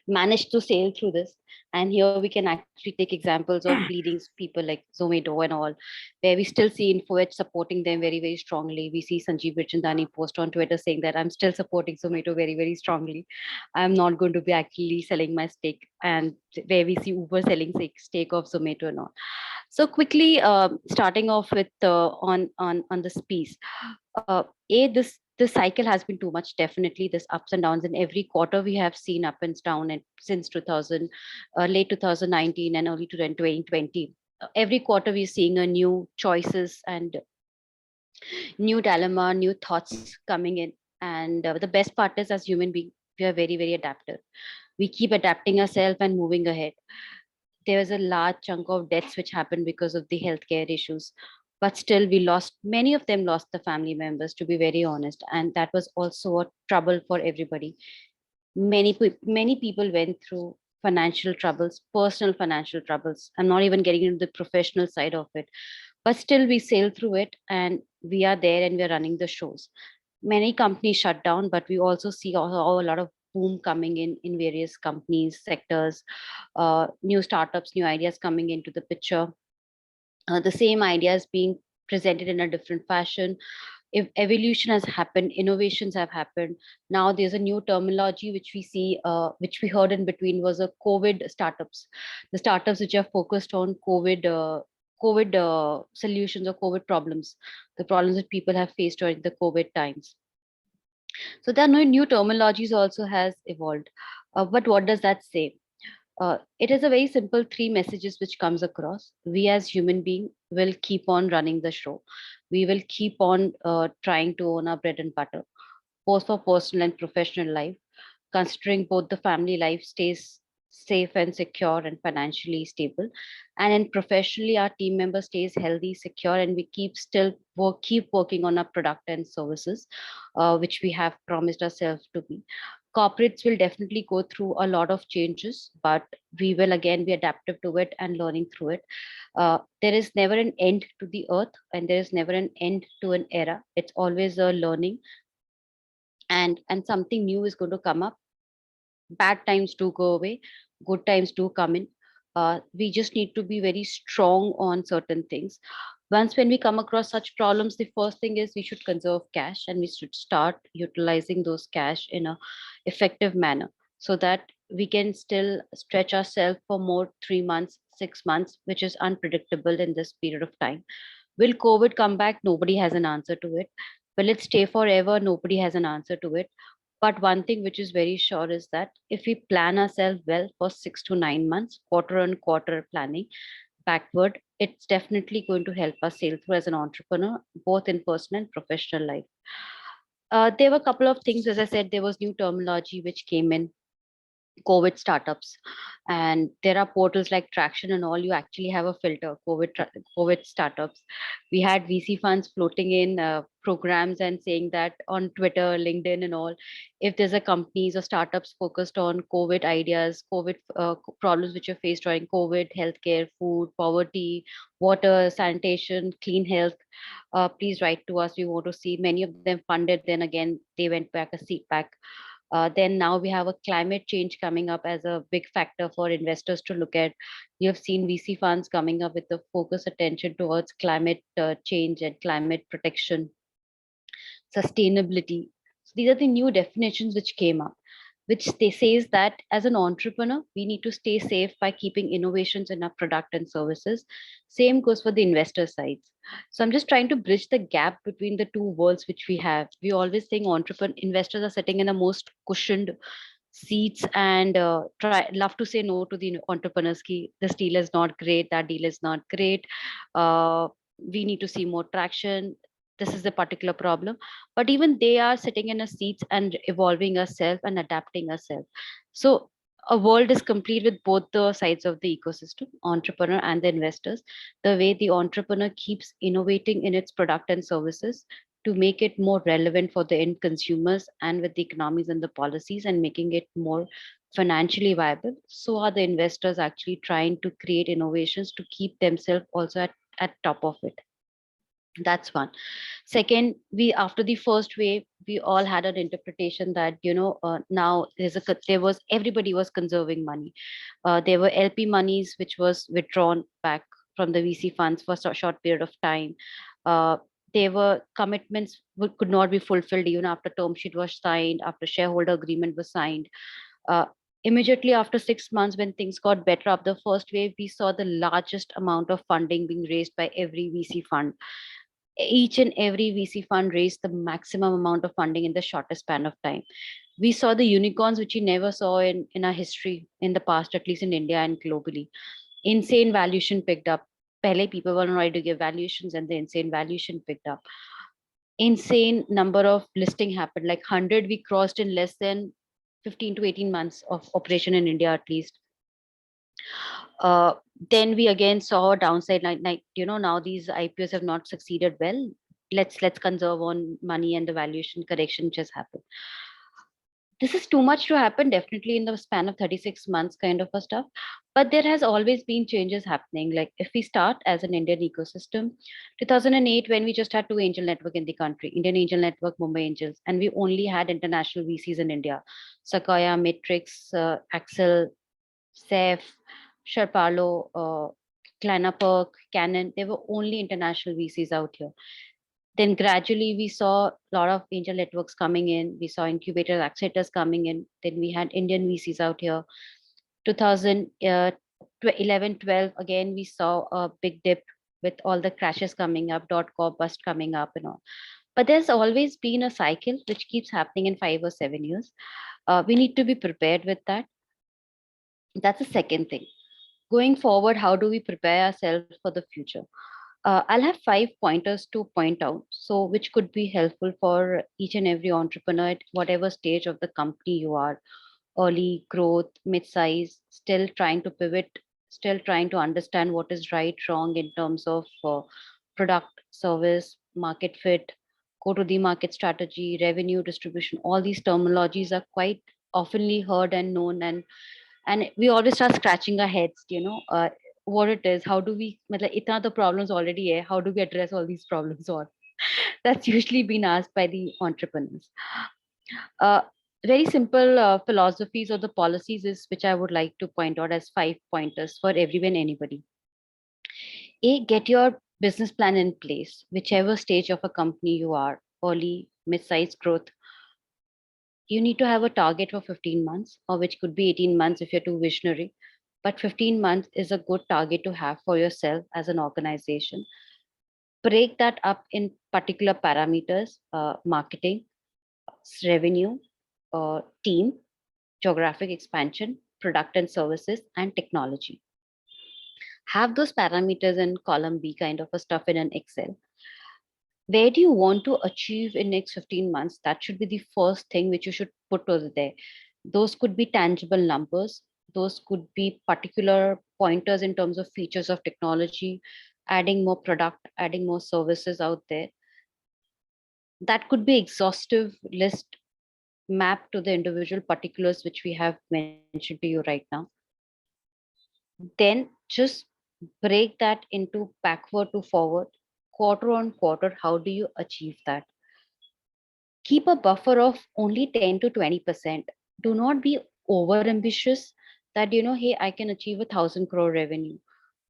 managed to sail through this. And here we can actually take examples of leading people like Zomato and all, where we still see InfoEdge supporting them very, very strongly. We see Sanjeev Bichhandani post on Twitter saying that I'm still supporting Zomato very, very strongly. I'm not going to be actually selling my stake. And where we see Uber selling stake of Zomato and all. So quickly, starting off with on this piece. This cycle has been too much. Definitely, this ups and downs in every quarter we have seen up and down, and since 2000, late 2019 and early 2020. Every quarter we're seeing a new choices and new dilemma, new thoughts coming in. And the best part is, as human beings, we are very, very adaptive. We keep adapting ourselves and moving ahead. There was a large chunk of deaths which happened because of the healthcare issues, but still we lost, many of them lost the family members, to be very honest, and that was also a trouble for everybody. Many people went through financial troubles, personal financial troubles. I'm not even getting into the professional side of it, but still we sailed through it, and we are there and we're running the shows. Many companies shut down, but we also see a lot of boom coming in various companies, sectors, new startups, new ideas coming into the picture. The same ideas being presented in a different fashion. If evolution has happened, innovations have happened. Now there's a new terminology which we see, which we heard in between, was a COVID startups. The startups which are focused on COVID solutions or COVID problems, the problems that people have faced during the COVID times. So there are no new terminologies also has evolved. But what does that say? It is a very simple three messages which comes across. We as human being will keep on running the show. We will keep on trying to own our bread and butter, both for personal and professional life, considering both the family life stays safe and secure and financially stable, and in professionally our team member stays healthy, secure, and we keep working on our product and services, which we have promised ourselves to be. Corporates will definitely go through a lot of changes, but we will again be adaptive to it and learning through it. There is never an end to the earth, and there is never an end to an era. It's always a learning, and something new is going to come up. Bad times do go away, good times do come in. We just need to be very strong on certain things. Once when we come across such problems, the first thing is we should conserve cash, and we should start utilizing those cash in a effective manner, so that we can still stretch ourselves for more 3 months, 6 months, which is unpredictable in this period of time. Will COVID come back? Nobody has an answer to it. Will it stay forever? Nobody has an answer to it. But one thing which is very sure is that if we plan ourselves well for 6 to 9 months, quarter on quarter planning backward, it's definitely going to help us sail through as an entrepreneur, both in personal and professional life. There were a couple of things, as I said, there was new terminology which came in, COVID startups, and there are portals like Traction and all. You actually have a filter, COVID startups. We had VC funds floating in programs and saying that on Twitter, LinkedIn, and all, if there's a companies or startups focused on COVID ideas, COVID problems which are faced during COVID, healthcare, food, poverty, water, sanitation, clean health, please write to us. We want to see. Many of them funded. Then again, they went back a seat back. Then now we have a climate change coming up as a big factor for investors to look at. You have seen VC funds coming up with the focus attention towards climate change and climate protection, sustainability. So these are the new definitions which came up, which they says that as an entrepreneur, we need to stay safe by keeping innovations in our product and services. Same goes for the investor sides. So I'm just trying to bridge the gap between the two worlds which we have. We always think entrepreneur investors are sitting in the most cushioned seats and love to say no to the entrepreneurs. Ki, this deal is not great, that deal is not great. We need to see more traction. This is the particular problem. But even they are sitting in a seats and evolving ourselves and adapting ourselves. So a world is complete with both the sides of the ecosystem, entrepreneur and the investors. The way the entrepreneur keeps innovating in its product and services to make it more relevant for the end consumers and with the economies and the policies and making it more financially viable. So are the investors actually trying to create innovations to keep themselves also at top of it. That's one. Second, we after the first wave, we all had an interpretation that now there was everybody was conserving money. There were LP monies which was withdrawn back from the VC funds for a short period of time. Uh, there were commitments could not be fulfilled even after term sheet was signed, after shareholder agreement was signed. Uh, Immediately after 6 months, when things got better after the first wave, we saw the largest amount of funding being raised by every VC fund. Each and every VC fund raised the maximum amount of funding in the shortest span of time. We saw the unicorns which we never saw in our history in the past, at least in India and globally. Insane valuation picked up. Pehle people were not ready to give valuations and the insane valuation picked up. Insane number of listing happened, like 100 we crossed in less than 15 to 18 months of operation in India at least. Uh, then we again saw a downside, like now these IPOs have not succeeded well. Let's conserve on money and the valuation correction which has happened. This is too much to happen, definitely in the span of 36 months kind of a stuff. But there has always been changes happening. Like if we start as an Indian ecosystem, 2008, when we just had two angel network in the country, Indian Angel Network, Mumbai Angels, and we only had international VCs in India, Sequoia, Matrix, Axel, Ceph, Sharpalo, Clanaperk, Canon, they were only international VCs out here. Then gradually we saw a lot of angel networks coming in. We saw incubators, accelerators coming in. Then we had Indian VCs out here. 2011, 12, again, we saw a big dip with all the crashes coming up, .com bust coming up and all. But there's always been a cycle which keeps happening in 5 or 7 years. We need to be prepared with that. That's the second thing. Going forward, how do we prepare ourselves for the future? I'll have 5 pointers to point out, so which could be helpful for each and every entrepreneur at whatever stage of the company you are, early growth, mid-size, still trying to pivot, still trying to understand what is right, wrong in terms of product, service, market fit, go to the market strategy, revenue distribution. All these terminologies are quite oftenly heard and known, and we always start scratching our heads, what it is, how do we, matlab, itna the problems already hai, how do we address all these problems all? That's usually been asked by the entrepreneurs. uh, Very simple philosophies or the policies is which I would like to point out as 5 pointers for everyone, anybody. Get your business plan in place, whichever stage of a company you are, early, mid-sized growth. You need to have a target for 15 months, or which could be 18 months if you're too visionary. But 15 months is a good target to have for yourself as an organization. Break that up in particular parameters: marketing, revenue, team, geographic expansion, product and services, and technology. Have those parameters in column B kind of a stuff in an Excel. Where do you want to achieve in next 15 months? That should be the first thing which you should put over there. Those could be tangible numbers. Those could be particular pointers in terms of features of technology, adding more product, adding more services out there. That could be exhaustive list mapped to the individual particulars which we have mentioned to you right now. Then just break that into backward to forward, quarter on quarter. How do you achieve that? Keep a buffer of only 10 to 20%. Do not be over ambitious that, hey, I can achieve 1,000 crore revenue.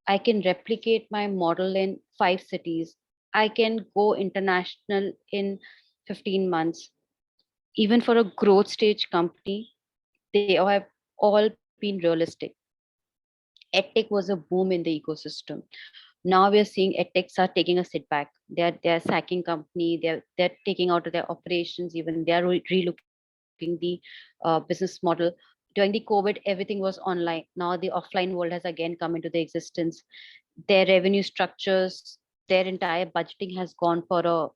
I can replicate my model in 5 cities. I can go international in 15 months. Even for a growth stage company, they have all been realistic. EdTech was a boom in the ecosystem. Now we are seeing edtechs are taking a sit back. They're sacking company. They're taking out of their operations. Even they are relocating rethinking the business model. During the COVID, everything was online. Now the offline world has again come into the existence. Their revenue structures, their entire budgeting has gone for a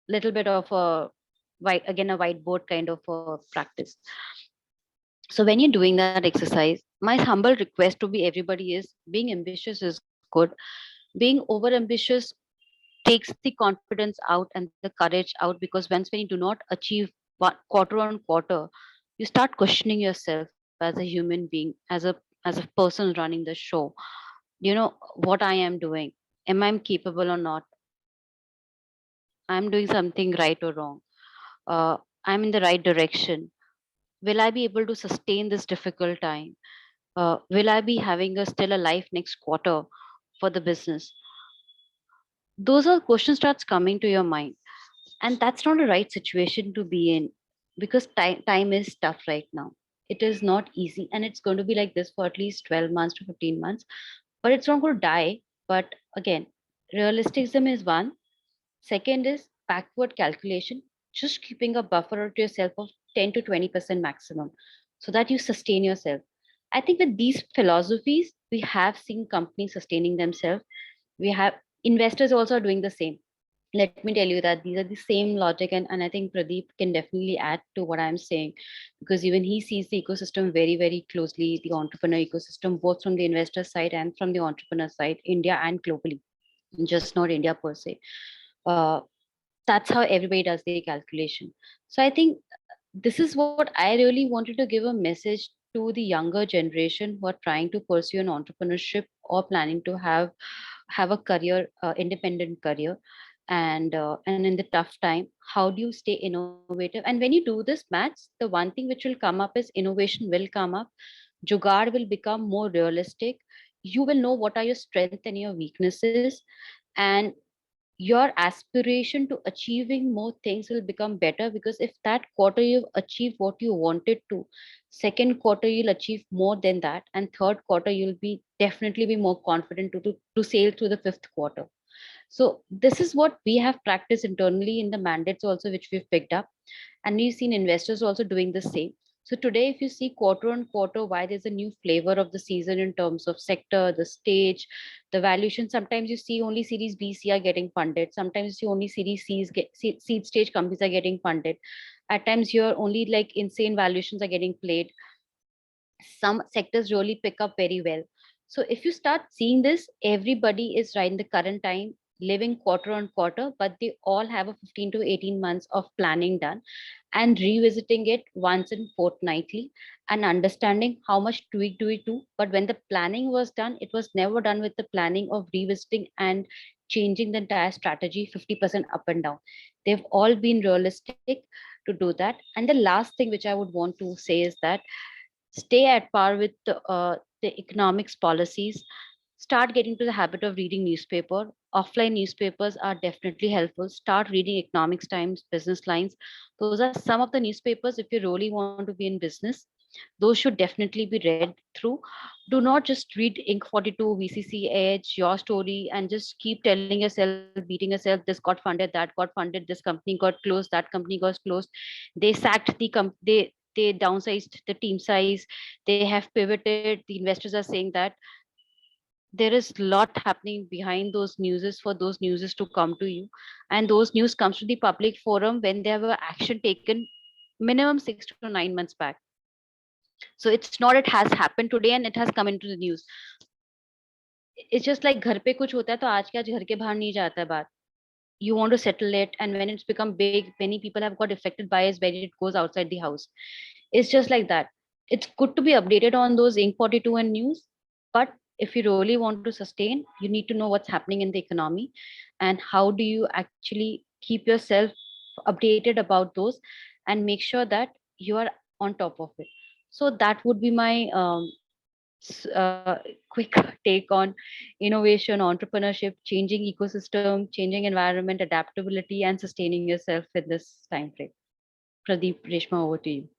little bit of a a whiteboard kind of a practice. So when you're doing that exercise, my humble request to be everybody is being ambitious is good. Being over ambitious takes the confidence out and the courage out, because when you do not achieve quarter on quarter, you start questioning yourself as a human being, as a person running the show. What I am doing, am I capable or not? I'm doing something right or wrong? I'm in the right direction? Will I be able to sustain this difficult time? Will I be having still a life next quarter for the business? Those are questions starts coming to your mind, and that's not a right situation to be in, because time is tough right now. It is not easy, and it's going to be like this for at least 12 months to 15 months, but it's not going to die. But again, realisticism is one. Second is backward calculation, just keeping a buffer to yourself of 10 to 20% maximum, so that you sustain yourself. I think with these philosophies, we have seen companies sustaining themselves. We have investors also doing the same. Let me tell you that these are the same logic, and I think Pradeep can definitely add to what I'm saying, because even he sees the ecosystem very, very closely, the entrepreneur ecosystem, both from the investor side and from the entrepreneur side, India and globally, just not India per se. Uh, that's how everybody does the calculation. So I think this is what I really wanted to give a message to the younger generation who are trying to pursue an entrepreneurship or planning to have a career, independent career. And in the tough time, how do you stay innovative? And when you do this maths, the one thing which will come up is innovation will come up, jugaad will become more realistic. You will know what are your strengths and your weaknesses, and your aspiration to achieving more things will become better, because if that quarter you've achieved what you wanted to, second quarter you'll achieve more than that, and third quarter you'll be definitely be more confident to sail through the fifth quarter. So this is what we have practiced internally in the mandates also, which we've picked up, and we've seen investors also doing the same. So today, if you see quarter on quarter, why there's a new flavor of the season in terms of sector, the stage, the valuation. Sometimes you see only Series B, C are getting funded. Sometimes you see only Series C's seed stage companies are getting funded. At times, you're only like insane valuations are getting played. Some sectors really pick up very well. So if you start seeing this, everybody is right in the current time living quarter on quarter, but they all have a 15 to 18 months of planning done and revisiting it once in fortnightly and understanding how much tweak do we do. But when the planning was done, it was never done with the planning of revisiting and changing the entire strategy 50% up and down. They've all been realistic to do that. And the last thing which I would want to say is that stay at par with the economics policies. Start getting to the habit of reading newspaper. Offline newspapers are definitely helpful. Start reading Economics Times, Business Lines. Those are some of the newspapers, if you really want to be in business, those should definitely be read through. Do not just read Inc 42, VCC Edge, Your Story, and just keep telling yourself, beating yourself, this got funded, that got funded, this company got closed, that company got closed. They sacked they downsized the team size, they have pivoted. The investors are saying that there is a lot happening behind those newses for those newses to come to you, and those news comes to the public forum when they have a action taken minimum 6 to 9 months back. So it's not it has happened today and it has come into the news. It's just like घर पे कुछ होता है तो आज के आज घर के बाहर नहीं जाता है बात. You want to settle it, and when it's become big, many people have got affected by it when it goes outside the house. It's just like that. It's good to be updated on those Inc 42 and news, but if you really want to sustain, you need to know what's happening in the economy and how do you actually keep yourself updated about those and make sure that you are on top of it. So that would be my quick take on innovation, entrepreneurship, changing ecosystem, changing environment, adaptability, and sustaining yourself in this time frame. Pradeep, Reshma, over to you.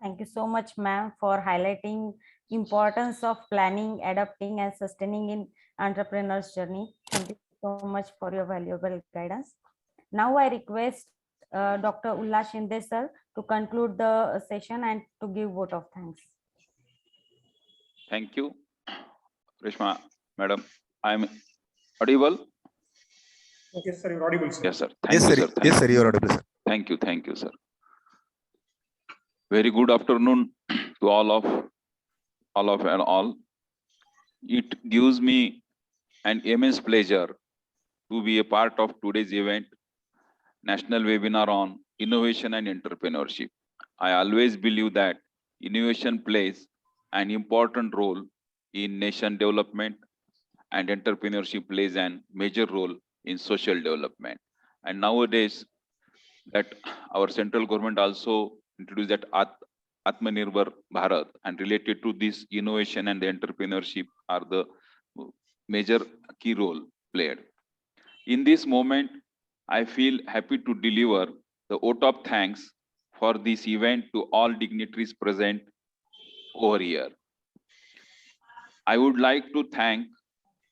Thank you so much, ma'am, for highlighting importance of planning, adapting, and sustaining in entrepreneur's journey. Thank you so much for your valuable guidance. Now I request Dr. Ullas Shinde sir to conclude the session and to give vote of thanks. Thank you, Rishma, madam. I am audible. Yes, sir, you're audible, sir. Yes, sir. Thank you, sir. Yes, sir, you are audible, sir. Thank you, sir. Very good afternoon to all and all. It gives me an immense pleasure to be a part of today's event, National Webinar on Innovation and Entrepreneurship. I always believe that innovation plays an important role in nation development and entrepreneurship plays an major role in social development. And nowadays, that our central government also introduced that Atmanirbhar Bharat, and related to this, innovation and the entrepreneurship are the major key role played. In this moment, I feel happy to deliver the vote of thanks for this event to all dignitaries present over here. I would like to thank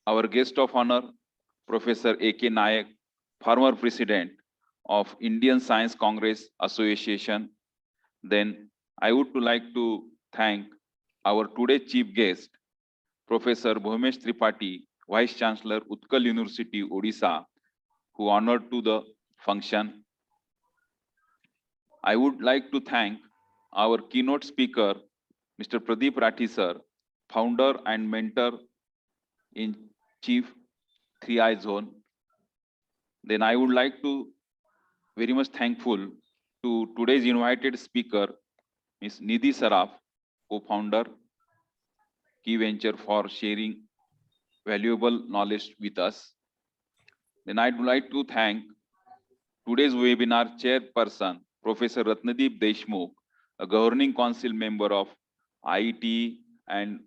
our guest of honor, Professor A.K. Nayak, former president of Indian Science Congress Association. Then I would like to thank our today's chief guest, Professor Bhumesh Tripathi, Vice Chancellor, Utkal University, Odisha, who honored to the function. I would like to thank our keynote speaker, Mr. Pradeep Rathi sir, founder and mentor in Chief 3I Zone. Then I would like to very much thankful to today's invited speaker, Ms. Nidhi Saraf, co-founder, Key Venture, for sharing valuable knowledge with us. Then I'd like to thank today's webinar chairperson, Professor Ratnadeep Deshmukh, a governing council member of IETE and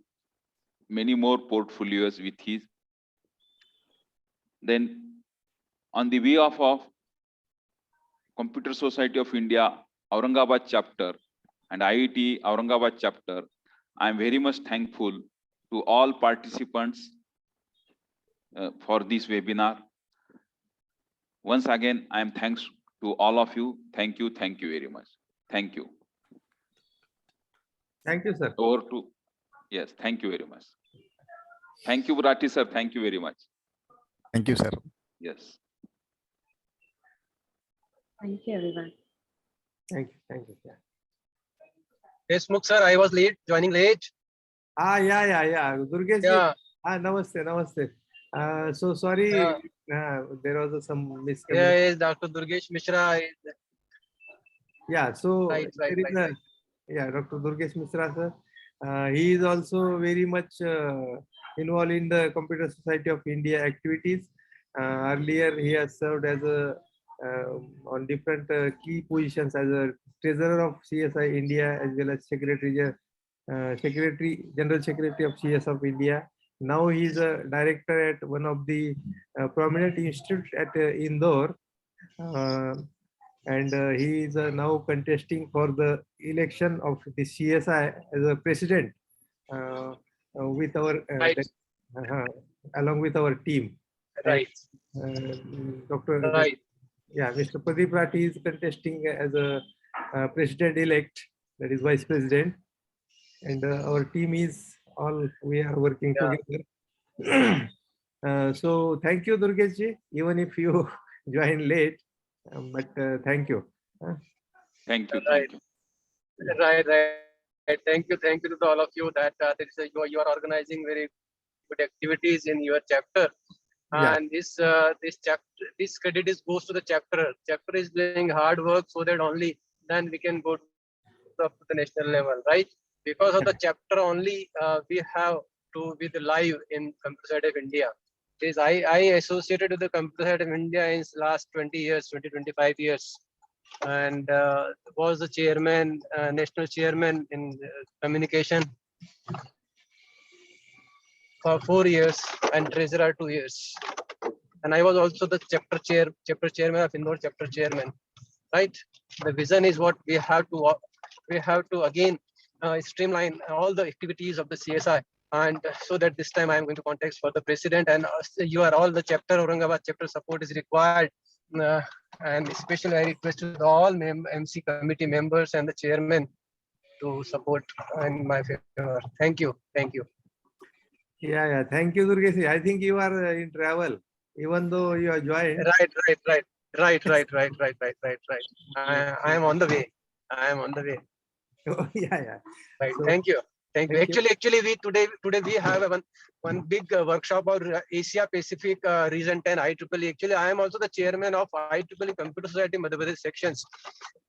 many more portfolios with his. Then on the behalf of Computer Society of India, Aurangabad chapter and IETE Aurangabad chapter, I am very much thankful to all participants for this webinar. Once again, I am thanks to all of you. Thank you very much. Thank you. Thank you, sir. Over to, yes, thank you very much. Thank you, Rathi sir. Thank you very much. Thank you, sir. Yes. Thank you, everyone. Thank you. Yeah. Yes, Mukh, sir, I was late, joining late. Yeah. Durgesh, Yeah. Namaste. So sorry, Yeah. there was some miscommunication. Yes, Dr. Durgesh Mishra. Yeah, so Right. Dr. Durgesh Mishra, sir. He is also very much involved in the Computer Society of India activities. Earlier, he has served as a on different key positions as a treasurer of CSI India, as well as General Secretary of CS of India. Now he is a director at one of the prominent institutes at Indore. And he is now contesting for the election of the CSI as a president with our Right. along with our team. Right. Dr. Right. Yeah, Mr. Pradeep Rathi is contesting as a president-elect, that is vice president, and our team is all, we are working together. So thank you, Durgesh ji, even if you joined late, but thank you. Thank you. Right. Thank you to all of you that you are organizing very good activities in your chapter. Yeah. And this credit goes to the chapter. Chapter is doing hard work so that only then we can go up to the national level, right? Because of the chapter only, we have to be the live in Computer Society of India. I associated with the Computer Society of India in last 25 years, and was the chairman, national chairman in communication for 4 years and treasurer 2 years. And I was also the chapter chairman of Indore chapter chairman, right? The vision is what we have to again streamline all the activities of the CSI And so that this time I am going to contact for the president, and you are all the chapter, Aurangabad chapter support is required. And especially I request all MC committee members and the chairman to support in my favor. Thank you. Thank you. Yeah. Thank you, Durgesh. I think you are in travel, even though you are joined. Right. I am on the way. Oh, yeah. Right. So, Thank you. thank you. Actually, we today we have one big workshop on Asia Pacific Region 10 IEEE. Actually, I am also the chairman of IEEE Computer Society Madhya Pradesh sections.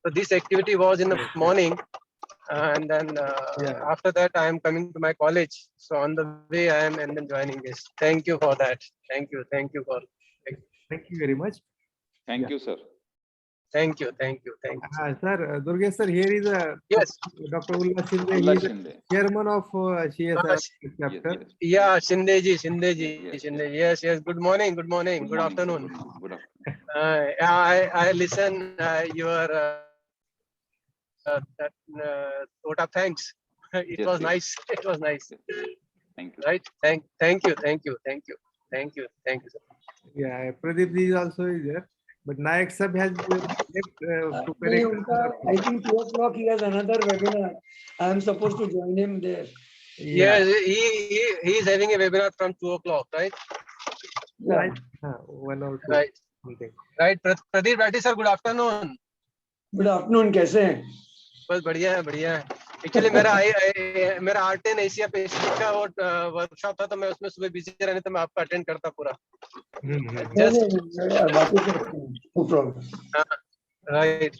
So this activity was in the morning, and then after that I am coming to my college. So on the way I am and then joining this. Thank you for that. Thank you for. Thank you very much. Thank you, sir. Thank you. Sir, Durgesh sir, here is Yes. Dr. Ullas Shinde. He Ullas is the Shinde. chairman of CSR chapter. Yeah, Shindeji. Yes. Good morning. Good afternoon. Good afternoon. I listen your vote of thanks. It was nice. Thank you. Right. Thank you, sir. Yeah, Pradeep ji is also there. But Nayak Sab has left to connect. I think 2 o'clock he has another webinar. I am supposed to join him there. Yes, he is having a webinar from 2 o'clock, right? Yeah. 1 or 2. Right. Something. Right. Pradeep Rathi sir, good afternoon. Good afternoon. कैसे हैं? बस बढ़िया है. Actually मेरा art and Asia Pacific का वो workshop था, तो मैं उसमें सुबह बिजी रहने तो मैं आपका अटेंड करता पूरा. No problem. Right.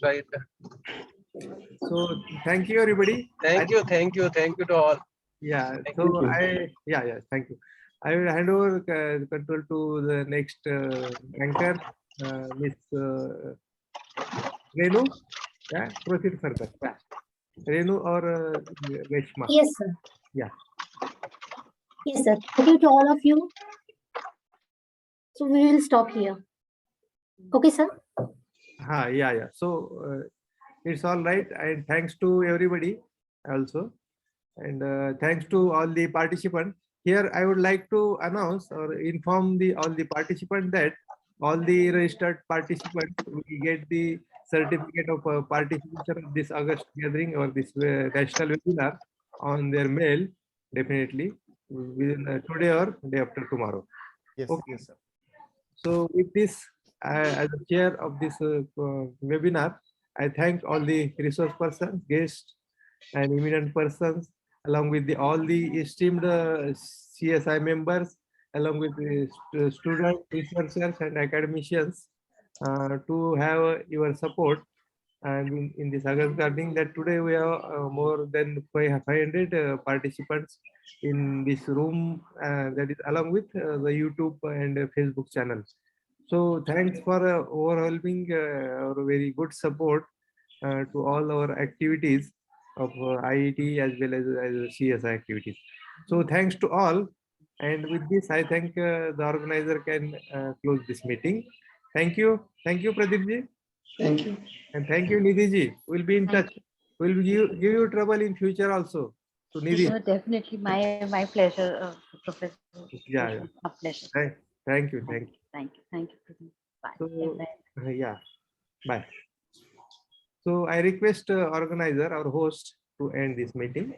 So thank you everybody. Thank you to all. Yeah. Thank So you. thank you. I will hand over control to the next anchor, Miss Renu. Yeah, proceed further. Yeah. Renu or Reshma. Yes, sir. Yeah. Yes, sir. Thank you to all of you. So we will stop here. Okay, sir. Yeah. So it's all right, and thanks to everybody also, and thanks to all the participants. Here I would like to announce or inform all the participants that all the registered participants will get the certificate of participation of this August gathering or this national webinar on their mail, definitely within today or day after tomorrow. Yes, Okay. yes, sir. So with this, as the chair of this webinar, I thank all the resource persons, guests, and eminent persons, along with all the esteemed CSI members, along with the students, researchers, and academicians, to have your support. And in this August gathering, that today we have more than 500 participants in this room, that is along with the YouTube and Facebook channels. So thanks for overwhelming or very good support to all our activities of IET as well as CSI activities. So thanks to all. And with this, I think the organizer can close this meeting. Thank you. Thank you, Pradeep ji. Thank you. And thank you, Nidhi ji. We'll be in touch. We'll give you trouble in future also. So Nidhi. Sure, definitely. My pleasure, Professor. Yeah. A pleasure. Thank you. Thank you. Bye. So, yeah. Bye. So I request organizer or host to end this meeting.